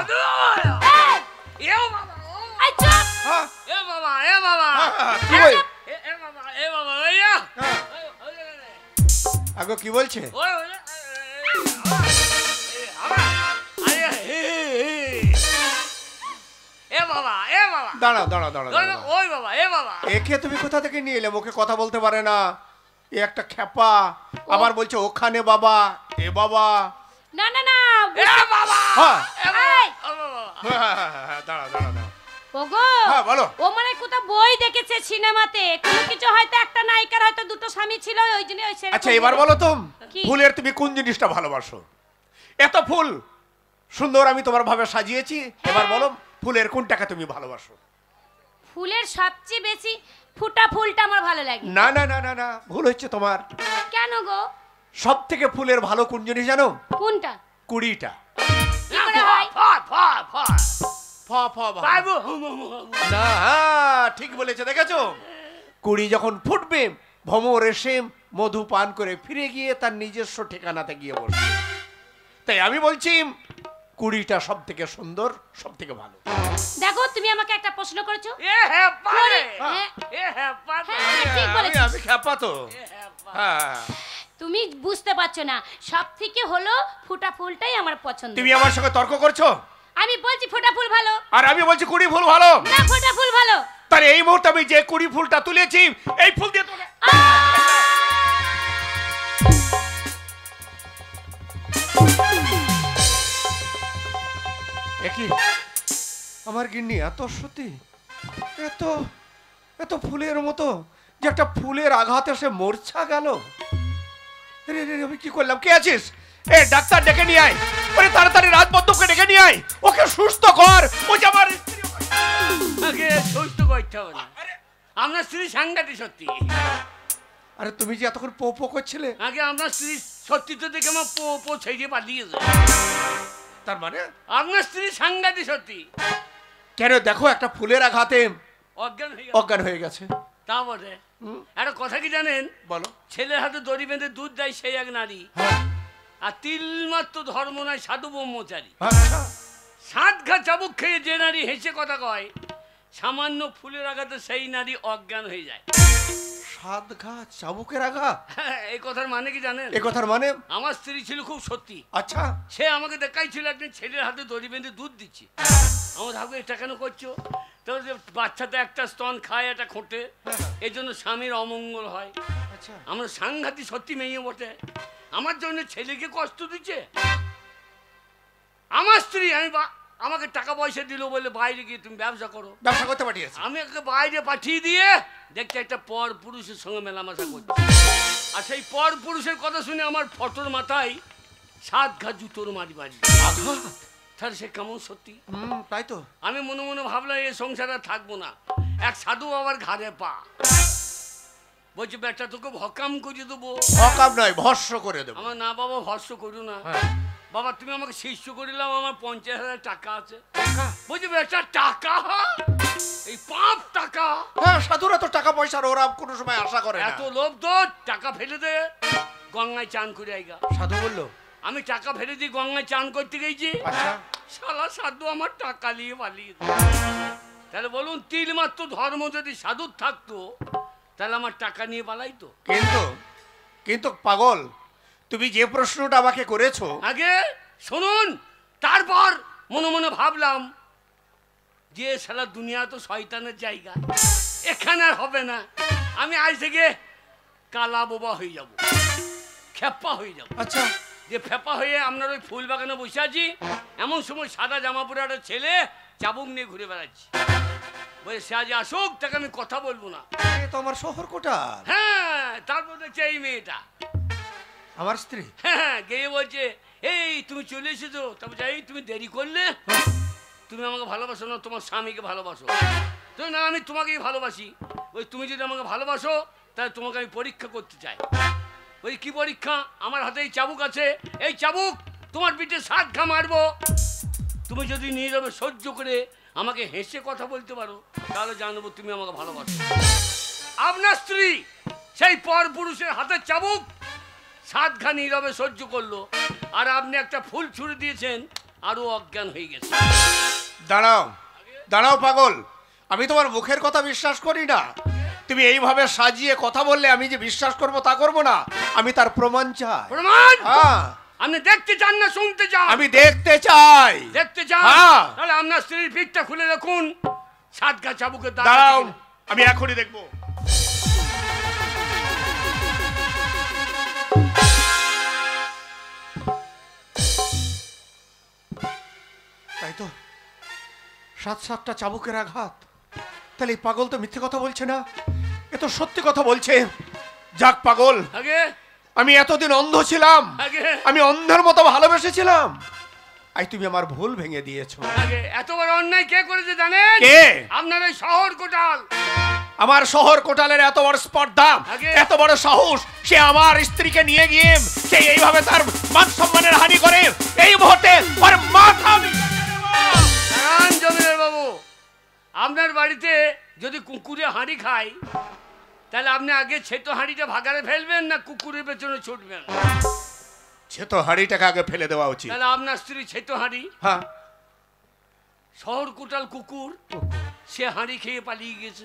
এই, এ বাবা, ও এই চুপ। হ্যাঁ, এ বাবা, এ বাবা, হ্যাঁ, কি বল? এ বাবা, এ বাবা, ওইয়া হ্যাঁ, আগো কি বলছে? ওই এ বাবা, এ বাবা, দাঁড়াও দাঁড়াও দাঁড়াও দাঁড়াও। ওই বাবা, এ বাবা, একে তুমি কোথা থেকে নিয়ে এলে? মুখে কথা বলতে পারে না, এ একটা খেপা, আবার বলছে ওখানে বাবা, এ বাবা। না না না, এ বাবা, হ্যাঁ, এ বাবা, এই, ও বাবা। হ্যাঁ, দাঁড়াও দাঁড়াও দাঁড়াও। ওগো, হ্যাঁ, বলো। ও মানে কোথাও বই দেখেছে সিনেমাতে, কোনো কিছু হয়তো একটা নায়িকার হয়তো দুটো স্বামী ছিল, ওই জন্য ওই সেরকম আচ্ছা এবার বলো তো, কি? ফুলের তুমি কোন জিনিসটা ভালোবাসো? এত ফুল সুন্দর আমি তোমার ভাবে সাজিয়েছি, এবার বলো ফুলের কোনটাকে তুমি ভালোবাসো? ফুলের সবচেয়ে বেশি ফুটা ফুলটা আমার ভালো লাগে। না না না না না, ভুল হচ্ছে তোমার। কেন গো? সব থেকে ফুলের ভালো কোন জিনিস জানো? কোনটা? কুড়িটা। কি করে হয়? ফ ফ ভালো। না, হ্যাঁ, ঠিক বলেছে, দেখেছো? কুড়ি যখন ফুটবে, ভ্রমর এসে মধু পান করে ফিরে গিয়ে তার নিজস্ব ঠিকানাতে গিয়ে বসবে। তাই আমি বলছি কুড়িটা সব থেকে সুন্দর, সব থেকে ভালো। দেখো তুমি আমাকে একটা প্রশ্ন করেছো। এ হ্যাঁ পারে, হ্যাঁ, এ হ্যাঁ পারে, হ্যাঁ, ঠিক বলেছিস। আমি খ্যাপা তো। এ হ্যাঁ পারে। হ্যাঁ, তুমি বুঝতে পারছো না, সব থেকে হলো ফুটা ফুলটাই আমার পছন্দ। তুমি আমার সঙ্গে তর্ক করছো, আমি বলছি ফুটা ফুল ভালো। আর আমি বলছি কুড়ি ফুল ভালো। না, ফুটা ফুল ভালো। তাহলে এই মুহূর্তে আমি যে কুড়ি ফুলটা তুলেছি, এই ফুল দিয়ে তোমাকে একই আমার গিন্নি এত সত্যি, এত এত ফুলের মতো যে একটা ফুলের আঘাতে সে মূর্ছা গেল। রে রে, আমি কি করলাম? কে আছিস? এ ডাক্তার ডেকে নিয়ে আয়, ওরে তাড়াতাড়ি রাজবন্ধুকে ডেকে নিয়ে আয়, ওকে সুস্থ কর। ও যে আমার স্ত্রী। আগে সুস্থ করতে হবে না, আপনার স্ত্রী সাংঘাতিক সত্যি। আরে তুমি যে এতক্ষণ পো পো করছিলে, আগে আপনার স্ত্রী সত্যি তো দেখে আমার পো পো ছেড়ে পালিয়েছে। তার মানে আপনার স্ত্রী সাংঘাতিক সত্যি। কেন? দেখো একটা ফুলের আঘাতে অজ্ঞান হয়ে গেল। অজ্ঞান হয়ে গেছে। তা বটে। একটা কথা কি জানেন? বলো। ছেলের হাতে দড়ি বেঁধে দুধ দেয় সেই এক নারী, হ্যাঁ, আর তিলমাত্র ধর্ম নয় সাধু ব্রহ্মচারী। আচ্ছা, সাত ঘা চাবুক খেয়ে যে নারী হেসে কথা কয়, সামান্য ফুলের আঘাতে সেই নারী অজ্ঞান হয়ে যায়। সাত ঘা চাবুকের আঘাত, এই কথার মানে কি জানেন? এ কথার মানে? আমার স্ত্রী ছিল খুব সত্যি। আচ্ছা, সে আমাকে দেখাইছিল একদিন ছেলের হাতে দড়ি বেঁধে দুধ দিচ্ছি। আমার ভাবো এটা কেন করছো? তো যে বাচ্চাতে একটা স্তন খায়, একটা খোঁটে, এই জন্য স্বামীর অমঙ্গল হয়। আচ্ছা, আমরা সাংঘাতিক সত্যি মেয়ে বটে, আমার জন্য ছেলেকে কষ্ট দিচ্ছে। আমার স্ত্রী আমাকে টাকা পয়সা দিল বলে বাইরে গিয়ে তুমি ব্যবসা করো, ব্যবসা করতে পাঠিয়েছে। আমি ওকে বাইরে পাঠিয়ে দিয়ে দেখতে একটা পর পুরুষের সঙ্গে মেলামেশা করছি। আর সেই পর পুরুষের কথা শুনে আমার ফটোর মাথায় 7 ঘা জুতোর মারি বাড়ি। আঘাত? তাহলে সে কেমন সত্যি? তাই তো। আমি মনে মনে ভাবলাম এই সংসারে আর থাকবো না। এক সাধু বাবার ঘাড়ে পা, বলছে বেটা তোকে ভকাম করে দেবো। অকাম নয়, ভস্য করে দেবো। আমার না বাবা ভস্য করো না। হ্যাঁ। বাবা তুমি আমাকে শিষ্য করিলাম, আমার 50,000 টাকা আছে। বলছি বেটা টাকা? এই পাপ টাকা? হ্যাঁ, সাধুরা তো টাকা পয়সার ওরা কোনো সময় আশা করে না। এত লোভ তো টাকা ফেলে দে, গঙ্গায় চান করে আইগা। সাধু বললো? আমি টাকা ফেলে দিয়ে গঙ্গায় চান করতে গেছি, আচ্ছা, শালা সাধু আমার টাকা নিয়ে পালিয়ে। তাহলে বলুন তিল মাত্র ধর্ম যদি সাধুর থাকতো তাহলে আমার টাকা নিয়ে পালাইতো। কিন্তু কিন্তু পাগল, তুমি যে প্রশ্নটা আমাকে করেছো, আগে শুনুন, তারপর মনে মনে ভাবলাম যে শালা দুনিয়া তো শয়তানের জায়গা, এখানে আর হবে না। আমি আজ থেকে কালা বোবা হয়ে যাব, খেপ্পা হয়ে যাব। আচ্ছা, যে ফেপা হয়ে আপনার ওই ফুল বাগানে বসে আছি, এমন সময় সাদা জামা পরে একটা ছেলে চাবুক নিয়ে ঘুরে বেড়াচ্ছি। বলে সে আজ আসুক, তাকে আমি কথা বলবো না। এ তো আমার শহর কোটাল, হ্যাঁ, তারপর দেখছি এই মেয়েটা, আমার স্ত্রী। হ্যাঁ, গিয়ে বলছে এই তুমি চলে এসেছো। তারপর যাই তুমি দেরি করলে, তুমি আমাকে ভালোবাসো না, তোমার স্বামীকে ভালোবাসো। তো না, আমি তোমাকেই ভালোবাসি। ওই তুমি যদি আমাকে ভালোবাসো তাহলে তোমাকে আমি পরীক্ষা করতে চাই। ওই কি পরীক্ষা? আমার হাতে এই চাবুক আছে, এই চাবুক তোমার পিঠে 7 ঘা মারবো। তুমি যদি নীরবে সহ্য করে আমাকে হেসে কথা বলতে পারো তাহলে জানবো তুমি আমাকে ভালোবাসো। আপনার স্ত্রী সেই পর পুরুষের হাতের চাবুক 7 ঘা নীরবে সহ্য করলো, আর আপনি একটা ফুল ছুঁড়ে দিয়েছেন, আরো অজ্ঞান হয়ে গেছে। দাঁড়াও দাঁড়াও পাগল, আমি তোমার মুখের কথা বিশ্বাস করি না। তুমি এইভাবে সাজিয়ে কথা বললে আমি যে বিশ্বাস করব তা করব না, আমি তার প্রমাণ চাই। প্রমাণ? হ্যাঁ, আপনি দেখতে চান না শুনতে চান? আমি দেখতে চাই। দেখতে চান? হ্যাঁ। তাহলে আপনার স্ত্রীর পিঠটা খুলে দেখুন, 7 ঘা চাবুকের দাগ। দাঁড়াও, আমি এখনই দেখবো। তাই তো, 7-7টা চাবুকের আঘাত। তাহলে এই পাগল তো মিথ্যে কথা বলছে না, এ তো সত্যি কথা বলছে। যাক পাগল, আগে আমি এতদিন অন্ধ ছিলাম, আগে আমি অন্ধের মতো ভালোবেসেছিলাম। আই তুমি আমার ভুল ভেঙে দিয়েছো। আগে এত বড় অন্যায় কে করেছে জানেন? কে? আপনার এই শহর কোটাল। আমার শহর কোটালের এত বড় স্পর্ধা, আগে। এত বড় সাহস, সে আমার স্ত্রীকে নিয়ে গিয়ে সে এইভাবে তার মান সম্মানের হানি করে। এই মুহূর্তে ওর মাথা আমি জমিদার বাবু, আপনার বাড়িতে যদি কুকুরে হাঁড়ি খায় তাহলে আপনি আগে ছেটো হাঁড়িটা ভাগারে ফেলবেন না কুকুরের পেছনে ছুটবেন? সে তো হাঁড়িটাকে আগে ফেলে দেওয়া উচিত। তাহলে আপনার স্ত্রী ছেতো হাঁড়ি, হ্যাঁ, শহর কোটাল কুকুর, সে হাঁড়ি খেয়ে পালিয়ে গেছে।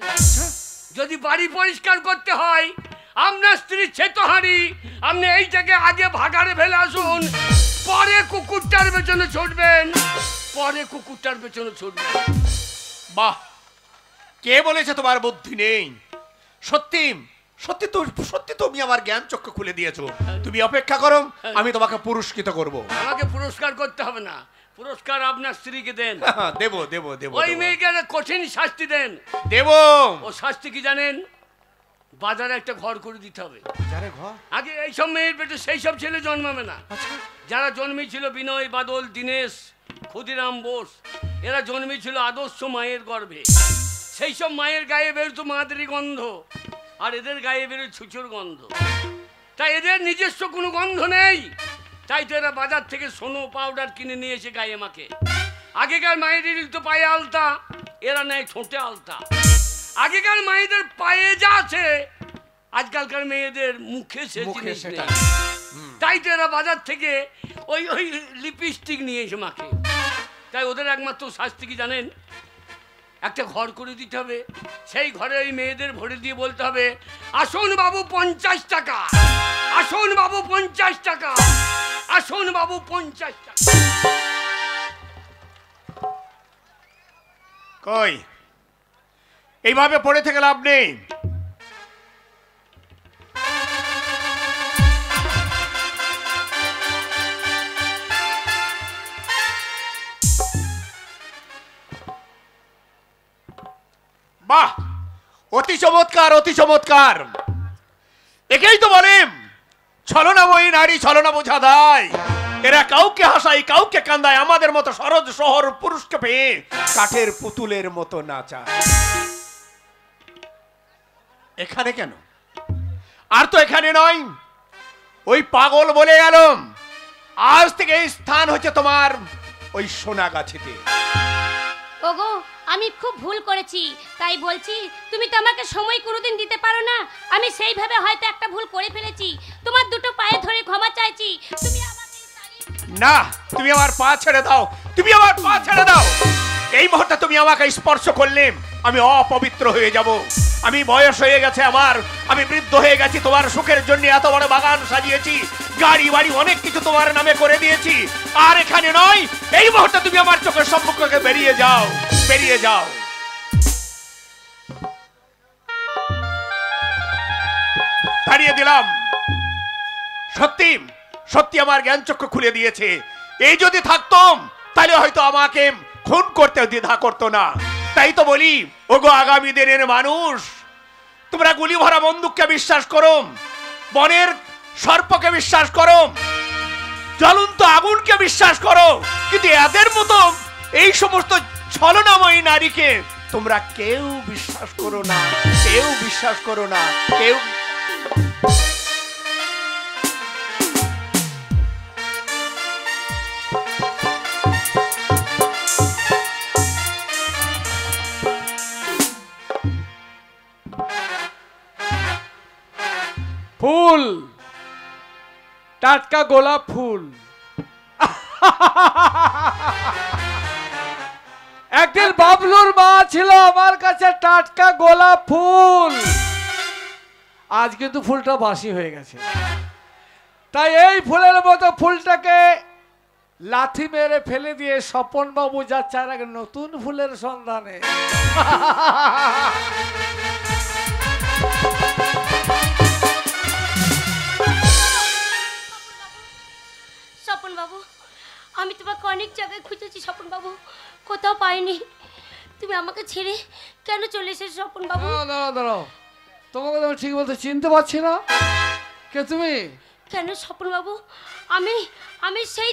যদি বাড়ি পরিষ্কার করতে হয়, আপনার স্ত্রী ছেতো হাঁড়ি, আপনি এইটাকে আগে ভাগাড়ে ফেলে আসুন, পরে কুকুরটার পেছনে ছুটবেন, পরে কুকুরটার পেছনে ছুটবেন। বাহ, কে বলেছে তোমার বুদ্ধি নেই? সত্যি সত্যি তো, সত্যি তুমি আমার জ্ঞান চক্ষু খুলে দিয়েছো। তুমি অপেক্ষা করো, আমি তোমাকে পুরস্কৃত করব। আমাকে পুরস্কার করতে হবে না, পুরস্কার আপনার স্ত্রীকে দেন। দেব দেব দেব ওই মেয়েকে একটা কঠিন শাস্তি দেন। দেব। ও শাস্তি কি জানেন? বাজারে একটা ঘর করে দিতে হবে। আগে এইসব মেয়ের পেটে সেই সব ছেলে জন্মাবে না। যারা জন্মেছিল বিনয়, বাদল, দীনেশ, ক্ষুদিরাম বোস, এরা জন্মেছিল আদর্শ মায়ের গর্ভে। সেই সব মায়ের গায়ে বেরোতো মাদেরই গন্ধ, আর এদের গায়ে বেরোয় ছুঁচোর গন্ধ। তাই এদের নিজস্ব কোনো গন্ধ নেই, তাই তো এরা বাজার থেকে সোনো পাউডার কিনে নিয়ে এসে গায়ে মাখে। আগেকার মায়েদের তো পায়ে আলতা, এরা নেয় ঠোঁটে আলতা। আগেকার মায়েদের পায়ে যা আছে, আজকালকার মেয়েদের মুখে সে জিনিস নেই। তাই তো এরা বাজার থেকে ওই ওই লিপস্টিক নিয়ে এসে মাখে। তাই ওদের একমাত্র শাস্তি কি জানেন? একটা ঘর করে দিতে হবে, সেই ঘরে ওই মেয়েদের ভরে দিয়ে বলতে হবে, আসুন বাবু 50 টাকা, আসুন বাবু 50 টাকা, আসুন বাবু 50 টাকা। কই, এইভাবে পড়ে থেকে লাভ নেই। বাহ, অতি চমৎকার, অতি চমৎকার। একেই তো বলে ছলনাময়ী নারী, ছলনা বোঝা দায়। এরা কাউকে হাসায়, কাউকে কান্দায়, আমাদের মতো সরজ শহর পুরুষকে পেয়ে কাঠের পুতুলের মতো নাচায়। এখানে কেন? আর তো এখানে নয়, ওই পাগল বলে গেল আজ থেকে এই স্থান হচ্ছে তোমার ওই সোনাগাছিতে। ওগো, আমি খুব ভুল করেছি, তাই বলছি তুমি তো আমাকে সময় কোনোদিন দিতে পারো না। আমি সেইভাবে হয়তো একটা ভুল করে ফেলেছি, তোমার দুটো পায়ে ধরে ক্ষমা চাইছি। তুমি আমাকে না, তুমি আমার পা ছেড়ে দাও, তুমি আমার পা ছেড়ে দাও। এই মুহূর্তে তুমি আমাকে স্পর্শ করলে আমি অপবিত্র হয়ে যাব। আমি বয়স হয়ে গেছে আমার, আমি বৃদ্ধ হয়ে গেছি। তোমার সুখের জন্য এত বড় বাগান সাজিয়েছি, গাড়ি বাড়ি অনেক কিছু তোমার নামে করে দিয়েছি। আর এখানে নয়, এই মুহূর্তে তুমি আমার চোখের সম্মুখ থেকে বেরিয়ে যাও, বেরিয়ে যাও। হারিয়ে দিলাম। সত্যি সত্যি আমার জ্ঞান চক্ষু খুলে দিয়েছে। এই যদি থাকতাম তাহলে হয়তো আমাকে খুন করতে দ্বিধা করতো না। তাই তো বলি, ওগো আগামী দিনের মানুষ, তোমরা গুলি ভরা বন্দুককে বিশ্বাস করো, বনের সর্পকে বিশ্বাস করো, জ্বলন্ত আগুনকে বিশ্বাস করো, কিন্তু এদের মতো এই সমস্ত ছলনাময়ী নারীকে তোমরা কেউ বিশ্বাস করো না, কেউ বিশ্বাস করো না, কেউ। ফুল, টাটকা গোলাপ ফুল। একদিন বাবলুর মা ছিল আমার কাছে টাটকা গোলাপ ফুল। আজ কিন্তু ফুলটা বাসি হয়ে গেছে, তাই এই ফুলের মতো ফুলটাকে লাথি মেরে ফেলে দিয়ে স্বপন বাবু যাচ্ছে আর এক নতুন ফুলের সন্ধানে। স্বপন বাবু, আমি তোমাকে অনেক জায়গায় খুঁজেছি স্বপন বাবু, কোথাও পাইনি। তুমি আমাকে ছেড়ে কেন চলে এসেছো স্বপন বাবু? দাঁড়াও, তোমাকে তো ঠিক বলতে চিনতে পারছি না। কে তুমি? কেন স্বপন বাবু? আমি আমি সেই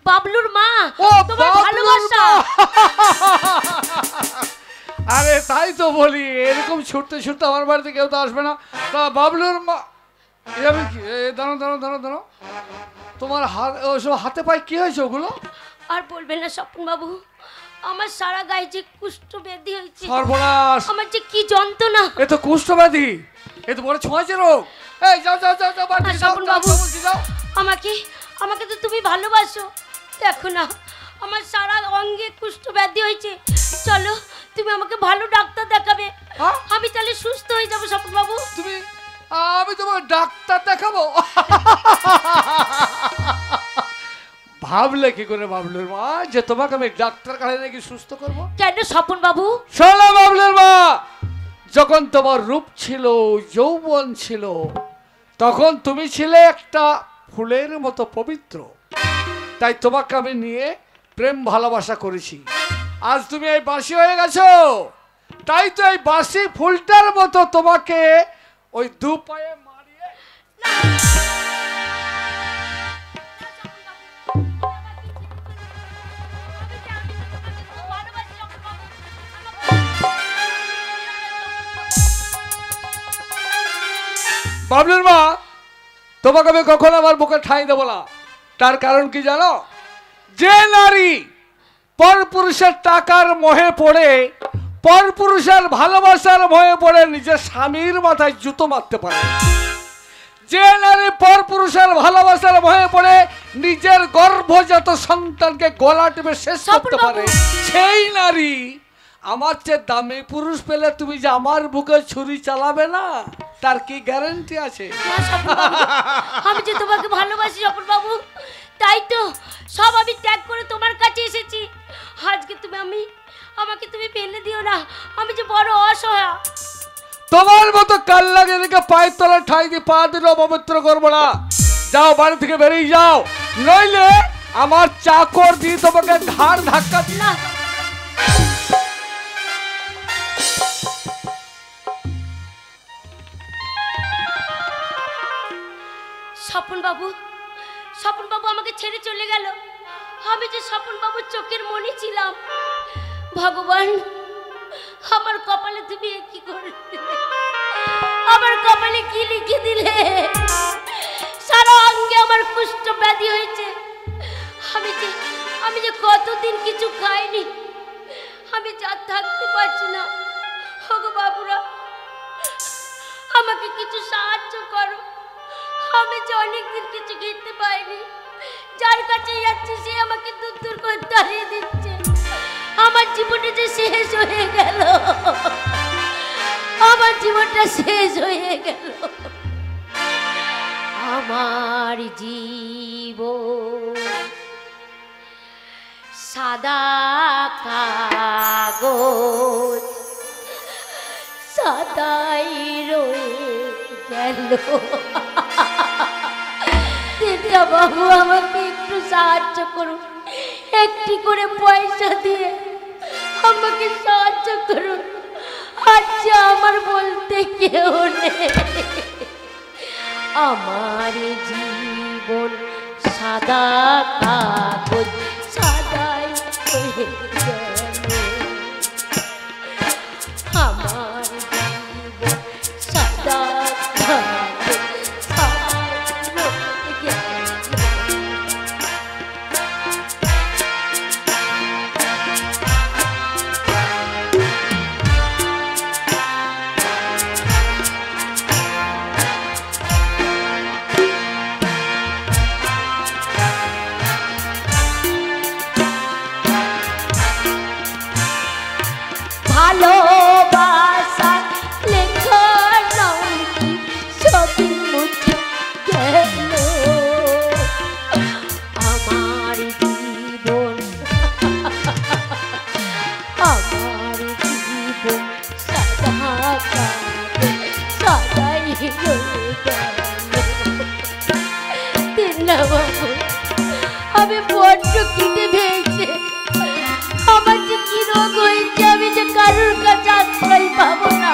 বাবলুর মা, ও তোমার ভালোবাসা। আরে তাই তো বলি, এরকম ছুটতে ছুটতে আমার বাড়িতে কেউ তো আসবে না। তা বাবলুর মা, এভাবে কি? দাঁড়ো দাঁড়ো দাঁড়ো দাঁড়ো, তোমার হাত, ওসব হাতে পায়ে কি হয়েছে ওগুলো? আর বলবেন না স্বপন বাবু, আমার সারা গায়ে যে কুষ্ঠ ব্যাধি হয়েছে। সর্বনাশ, আমার যে কি যন্ত্রণা। এ তো কুষ্ঠব্যাধি, এ তো বড় ছোঁয়াচে রোগ। এই যাও যাও যাও যাও, বাড়ি যাও, স্বপন বাবু, বলছি যাও। আমাকে আমাকে তো তুমি ভালোবাসো। দেখো না আমার সারা অঙ্গে কুষ্ঠ ব্যাধি হয়েছে, চলো তুমি আমাকে ভালো ডাক্তার দেখাবে, হ্যাঁ? আমি তাহলে সুস্থ হয়ে যাবো স্বপন বাবু। তুমি আমি তোমার ডাক্তার দেখাবো? ভাবলে কি করে বাবলুর মা যে তোমাকে আমি ডাক্তার কাছে নাকি সুস্থ করব? কেন স্বপন বাবু? শোনো বাবলুর মা, যখন তোমার রূপ ছিল, যৌবন ছিল, তখন তুমি ছিলে একটা ফুলের মতো পবিত্র, তাই তোমাকে আমি নিয়ে প্রেম ভালোবাসা করেছি। আজ তুমি এই বাসি হয়ে গেছো, তাই তো এই বাসি ফুলটার মতো তোমাকে ওই দু পায়ে মারিয়ে বাবলুর মা, তোমাকে আমি কখনো আমার বুকে ঠাঁই দেবো না। তার কারণ কি জানো? যে নারী পরপুরুষের টাকার মোহে পড়ে, পরপুরুষের ভালোবাসার মোহে পড়ে নিজের স্বামীর মাথায় জুতো মারতে পারে, যে নারী পরপুরুষের ভালোবাসার মোহে পড়ে নিজের গর্ভজাত সন্তানকে গলা টিপে শেষ করতে পারে, সেই নারী আমার চেয়ে দামি পুরুষ পেলে তুমি যে আমার বুকে ছুরি চালাবে না, তার কি গ্যারান্টি আছে? না স্বপন বাবু, আমি যে তোমাকে ভালোবাসি স্বপন বাবু, তাই তো সব আমি ত্যাগ করে তোমার কাছে এসেছি। আজকে তুমি আমাকে তুমি ফেলে দিও না, আমি যে বড় অসহায়। তোমার মতো কাল লাগে রেখে পায়ের তলায় ঠাই দিয়ে পা দিলে অপবিত্র করবো না। যাও, বাড়ি থেকে বেরিয়ে যাও, নইলে আমার চাকর দিয়ে তোমাকে ঘাড় ধাক্কা দিই। না স্বপন বাবু, স্বপন বাবু আমাকে ছেড়ে চলে গেল। আমি যে স্বপন বাবুর চোখের মনি ছিলাম। ভগবান, আমার কপালে তুমি কি করলে? আমার কপালে কি লিখে দিলে? সারা অঙ্গে আমার কুষ্ঠ ব্যাধি হয়েছে। আমি যে কতদিন কিছু খাইনি, আমি যা থাকতে পারছি না। ভগো বাবুরা, আমাকে কিছু সাহায্য করো। আমি যে অনেকদিন কিছু খেতে পাইনি, যার কাছে যাচ্ছি সে আমাকে দূর দূর করে তাড়িয়ে দিচ্ছে। আমার জীবনটা যে শেষ হয়ে গেল, আমার জীবনটা শেষ হয়ে গেল। আমার জীবন সাদা কাগজ, সাদাই রয়ে গেল। বাবু, আমাকে একটু সাহায্য করুন, একটি করে পয়সা দিয়ে আমাকে সাহায্য করুন। আচ্ছা, আমার বলতে কেউ নেই। আমার জীবন সাদা কাগজ, সাদাই হয়ে গেল। আমার জীবন সাদা কাগজ, ভালোবাসা লেখা নামটি সবই মুছে গেল। আমার জীবন, আমার জীবন সাদা কাগজ, সাদাই রয়ে গেল। বাবু, আমি বড্ড খিদে পেয়েছে। আমার যে কি রোগ হয়েছে, আমি যে কারোর কাছে আশ্রয় পাবো না।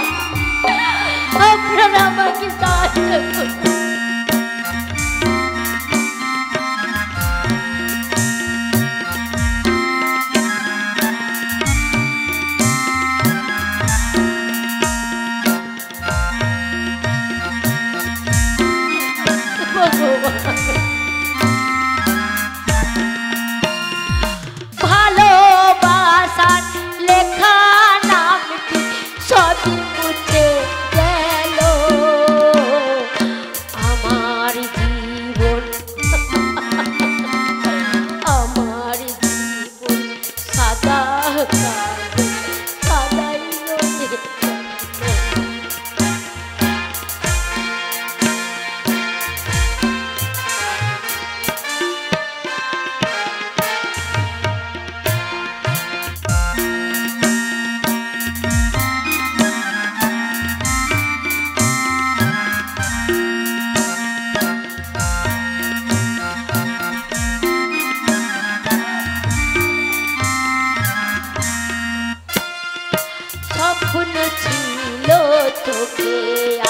আপনারা আমাকে সাহায্য করুন। ভালোবাসার লেখা নামটি সবই মুছে গেল। আমার জীবন চোখে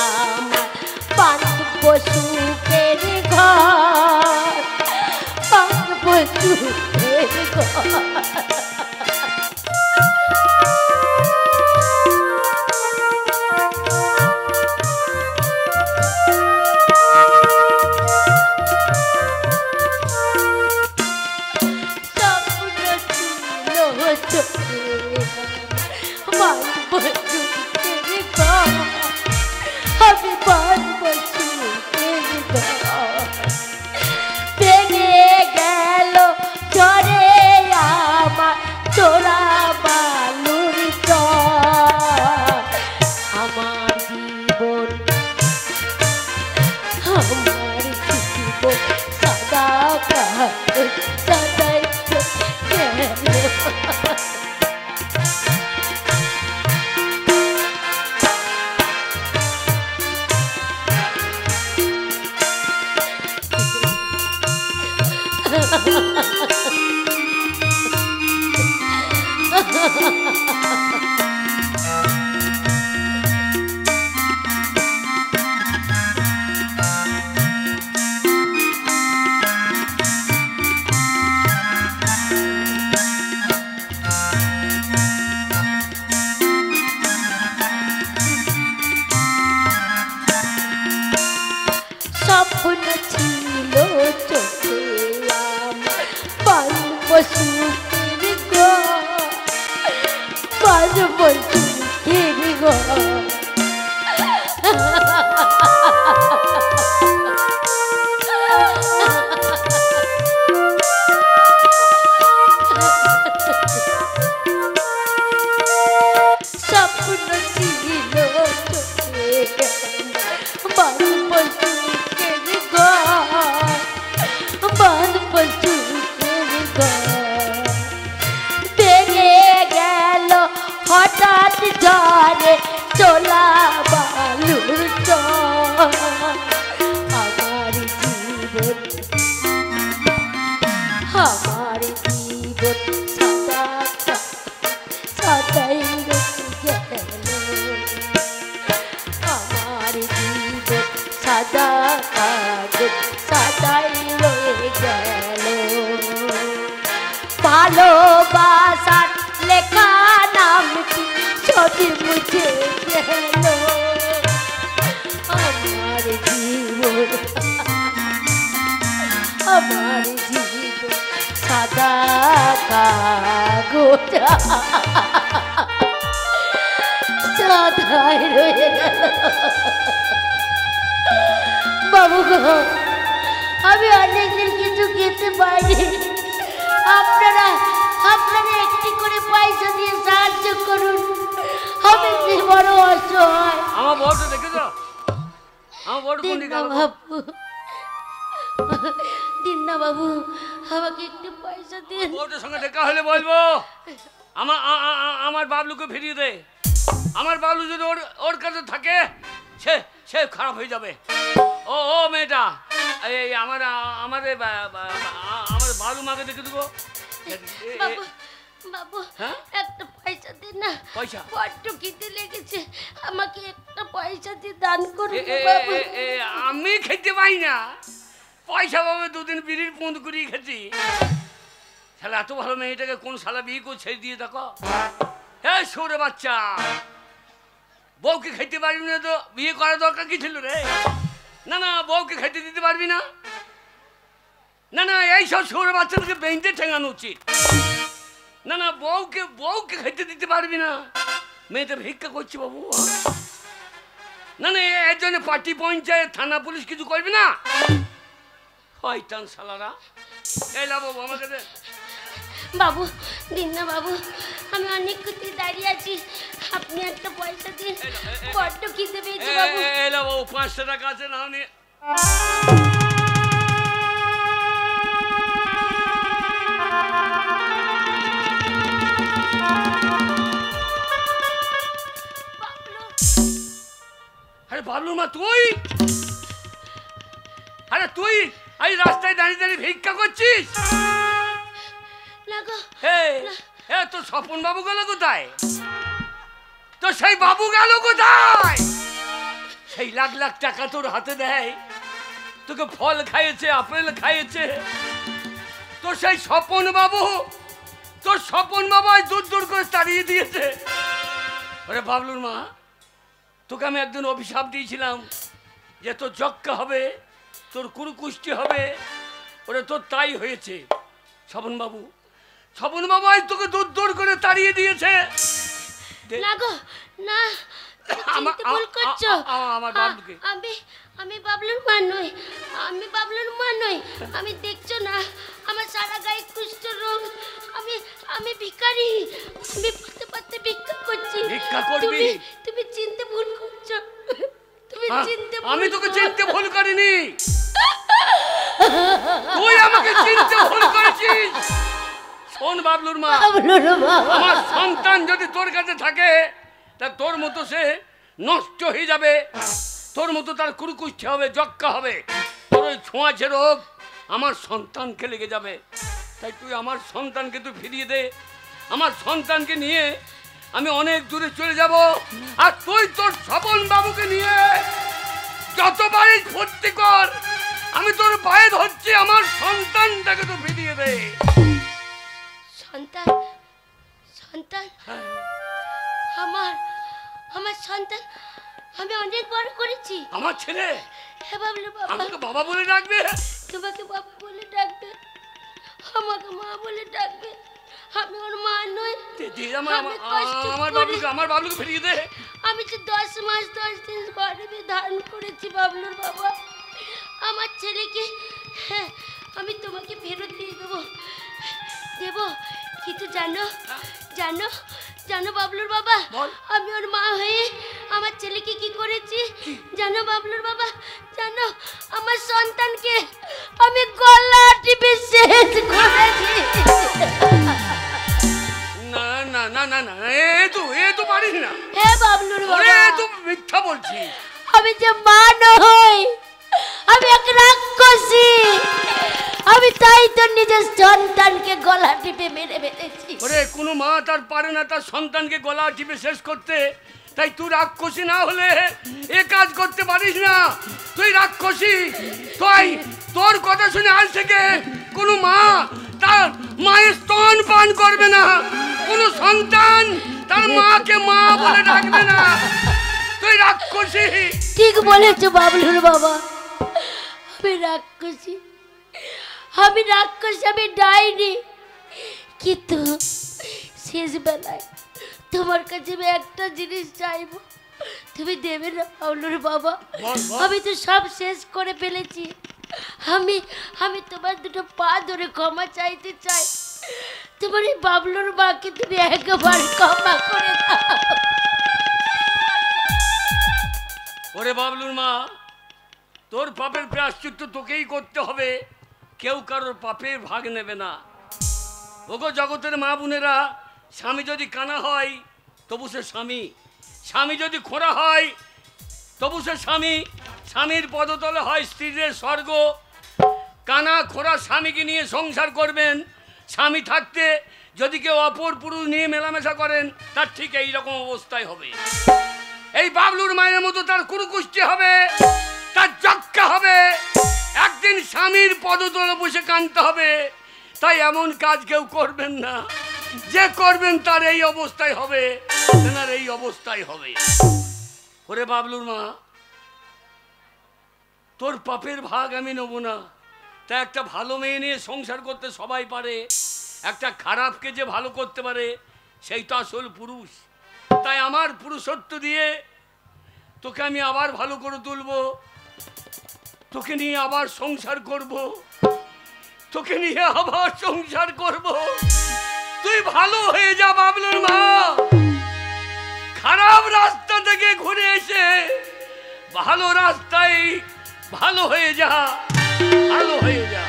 আমার বাঁধব সুখের ঘর, বাঁধব সুখের ঘর। ভেঙে গেল ঝরে আমার চোরা বালুর চর, আমার জীবন সাদা কাগজ সাদাই গেল। স্বপ্ন ছিল চোখে আমার বাঁধব সুখের ঘর, বাঁধব সুখের ঘর। স্বপ্ন ছিল চোখে বাঁধব সুখের ঘর, বাঁধব সুখের ঘর। ভেঙে গেল হঠাৎ ঝড়ে চোলা বালুর চর, আমার জীবন সাদা সাদাই রয়ে গেল, আমার জীবন সাদা কাগজ সাদাই রয়ে গেল। ভালোবাসার লেখা নামটি সবই মুছে গেল, আমার জীবন সাদা কাগজ সাদাই রয়ে গেল। বাবু গো, আমি অনেকদিন কিছু খেতে পাইনি, আপনারা একটি করে পয়সা দিয়ে সাহায্য করুন, আমি যে বড় অসহায়। আমার বউটা দেখেছ? আমার বউটা কোন দিকে গেল? দিন না বাবু, আমাকে একটু পয়সা দিন। বউটার সঙ্গে দেখা হলে বলবো আমার বাবলুকে ফিরিয়ে দে। আমার বাবলু যদি ওর কাছে থাকে সে খারাপ হয়ে যাবে। ও মেয়েটা, এই আমার বাবলু মাকে দেখে দেবো। বাবু বাবু, হ্যাঁ? একটা পয়সা দিন না, পয়সা? বড্ড খিদে লেগেছে, আমাকে একটা পয়সা দিয়ে দান করুন বাবু। আমি খেতে পাই না পয়সা পাবে, দুদিন বিড়ির পুঁদ করিয়ে খেছি। শালা এত ভালো মেয়েটাকে কোন শালা বিয়ে করে ছেড়ে দিয়ে দেখো। হ্যাঁ সরে বাচ্চা, বউকে খেতে পারবি না তো বিয়ে করার দরকার কি ছিল রে? না বউকে খেতে দিতে পারবি না, না এইসব সরে বাচ্চাদেরকে বেঁধে ঠেঙানো উচিত। না বউকে খেতে দিতে পারবি না, মেয়েটা ভিক্ষা করছি বাবু। না এর জন্য পার্টি পঞ্চায়েত থানা পুলিশ কিছু করবি না? শয়তান শালারা। এই লাভ বাবু আমাকে দে। বাবু দিন না বাবু, আমি অনেক ক্ষতি দাঁড়িয়ে আছি, আপনি একটা পয়সা দিন, বড্ড খিদে পেয়েছে বাবু। এই লাভ বাবু, 500 টাকা আছে নাও নিয়ে। আরে বাবলুর মা তুই? আরে তুই এই রাস্তায় দাঁড়িয়ে দাঁড়িয়ে ভিক্ষা করছিস? তোর স্বপন বাবু গেল কোথায়? তো সেই বাবু গেল কোথায়? সেই লাখ লাখ টাকা তোর হাতে দেয়, তোকে ফল খাইয়েছে, আপেল খাইয়েছে, তোর সেই স্বপন বাবু, তোর স্বপন বাবাই দূর দূর করে তাড়িয়ে দিয়েছে। ওরে বাবলুর মা, তোকে আমি একদিন অভিশাপ দিয়েছিলাম যে তোর যক্কা হবে, তোর কুরুকুষ্টি হবে। ওরে তোর তাই হয়েছে। স্বপন বাবু, স্বপন বাবাই তোকে দূর দূর করে তাড়িয়ে দিয়েছে। না গো না, চিনতে ভুল করছো। আমার বাবলুকে আমি বাবলুর মা নই, আমি বাবলুর মা নই। আমি দেখছো না আমার সারা গায়ে কুষ্ঠ রোগ। আমি ভিখারি, আমি পথে পথে ভিক্ষা করছি। ভিক্ষা করবি? তুমি চিনতে ভুল করছো, তুমি চিনতে ভুল। আমি তোকে চিনতে ভুল করিনি, তুই আমাকে চিনতে ভুল করেছিস। শোন বাবলুর মা, আমার সন্তান যদি তোর কাছে থাকে তা তোর মতো সে নষ্ট হয়ে যাবে, তোর মতো তার কুরকুষ্টি হবে, যক্কা হবে, তোর ওই ছোঁয়াচে রোগ আমার সন্তানকে লেগে যাবে। তাই তুই আমার সন্তানকে তুই ফিরিয়ে দে। আমার সন্তানকে নিয়ে আমি অনেক দূরে চলে যাব, আর তুই তোর স্বপন বাবুকে নিয়ে যতবারই ফুর্তি কর, আমি তোর পায়ে ধরছি, আমার সন্তানটাকে তো ফিরিয়ে দে। সন্তান? সন্তান? আমার সন্তান আমি অনেক বড় করেছি। আমার ছেলে? হ্যাঁ বাবলু বাবা। আমাকে বাবা বলে ডাকবে? তোমাকে বাবা বলে ডাকবে, আমাকে মা বলে ডাকবে। আমি ওর মা নই। আমার বাবলুকে ফিরিয়ে দে। আমি যে 10 মাস 10 দিন গর্ভে ধারণ করেছি বাবলুর বাবা। আমার ছেলেকে আমি তোমাকে ফেরত দিয়ে দেবো। কিন্তু জানো বাবলুর বাবা, আমি ওর মা হয়ে আমার ছেলেকে কি করেছি জানো বাবলুর বাবা? জানো, আমার সন্তানকে আমি গলা টিপে শেষ করেছি। না না না না না, এ তো পারিস না। হ্যাঁ বাবলুর বাবা, তুই মিথ্যা বলছিস। আমি যে মা নই, আমি এক রাক্ষসী। আমি তাই তো নিজের সন্তানকে গলা টিপে মেরে ফেলেছি। ওরে কোনো মা তার পারে না তার সন্তানকে গলা টিপে শেষ করতে, তাই তুই রাক্ষসী না হলে এ কাজ করতে পারিস না। তুই রাক্ষসী। তুই তোর কথা শুনে আজ থেকে কোনো মা তার মায়ের স্তন পান করবে না, কোনো সন্তান তার মাকে মা বলে ডাকবে না। তুই রাক্ষসী। ঠিক বলেছো বাবলুর বাবা, আমি রাক্ষসী, আমি ডাইনি। কিন্তু শেষ বেলায় তোমার কাছে আমি একটা জিনিস চাইবো, তুমি দেবে না বাবলুর বাবা? আমি তো সব শেষ করে ফেলেছি। আমি তোমার দুটো পা ধরে ক্ষমা চাইতে চাই। তোমার এই বাবলুর মাকে তুমি একবার ক্ষমা করে দাও। ওরে বাবলুর মা, তোর পাপের প্রায়শ্চিত্ত তোকেই করতে হবে, কেউ কারোর পাপের ভাগ নেবে না। ওগো জগতের মা বোনেরা, স্বামী যদি কানা হয় তবু সে স্বামী, স্বামী যদি খোঁড়া হয় তবু সে স্বামী, স্বামীর পদতলে হয় স্ত্রীর স্বর্গ। কানা খোঁড়া স্বামীকে নিয়ে সংসার করবেন, স্বামী থাকতে যদি কেউ অপর পুরুষ নিয়ে মেলামেশা করেন তার ঠিক এই রকম অবস্থায় হবে। এই বাবলুর মায়ের মতো তার কুরুকুষ্টি হবে, তার যক্কা হবে, একদিন স্বামীর পদতলে বসে কাঁদতে হবে। তাই এমন কাজ কেউ করবেন না, যে করবেন তার এই অবস্থায় হবে, তেনার এই অবস্থায় হবে। ওরে বাবলুর মা, তোর পাপের ভাগ আমি নেব না। তা একটা ভালো মেয়ে নিয়ে সংসার করতে সবাই পারে, একটা খারাপকে যে ভালো করতে পারে সেই তো আসল পুরুষ। তাই আমার পুরুষত্ব দিয়ে তোকে আমি আবার ভালো করে তুলবো, তোকে নিয়ে আবার সংসার করব, তোকে নিয়ে আবার সংসার করব। তুই ভালো হয়ে যা বাবলুর মা, খারাপ রাস্তা থেকে ঘুরে এসে ভালো রাস্তায় ভালো হয়ে যা, ভালো হয়ে যা।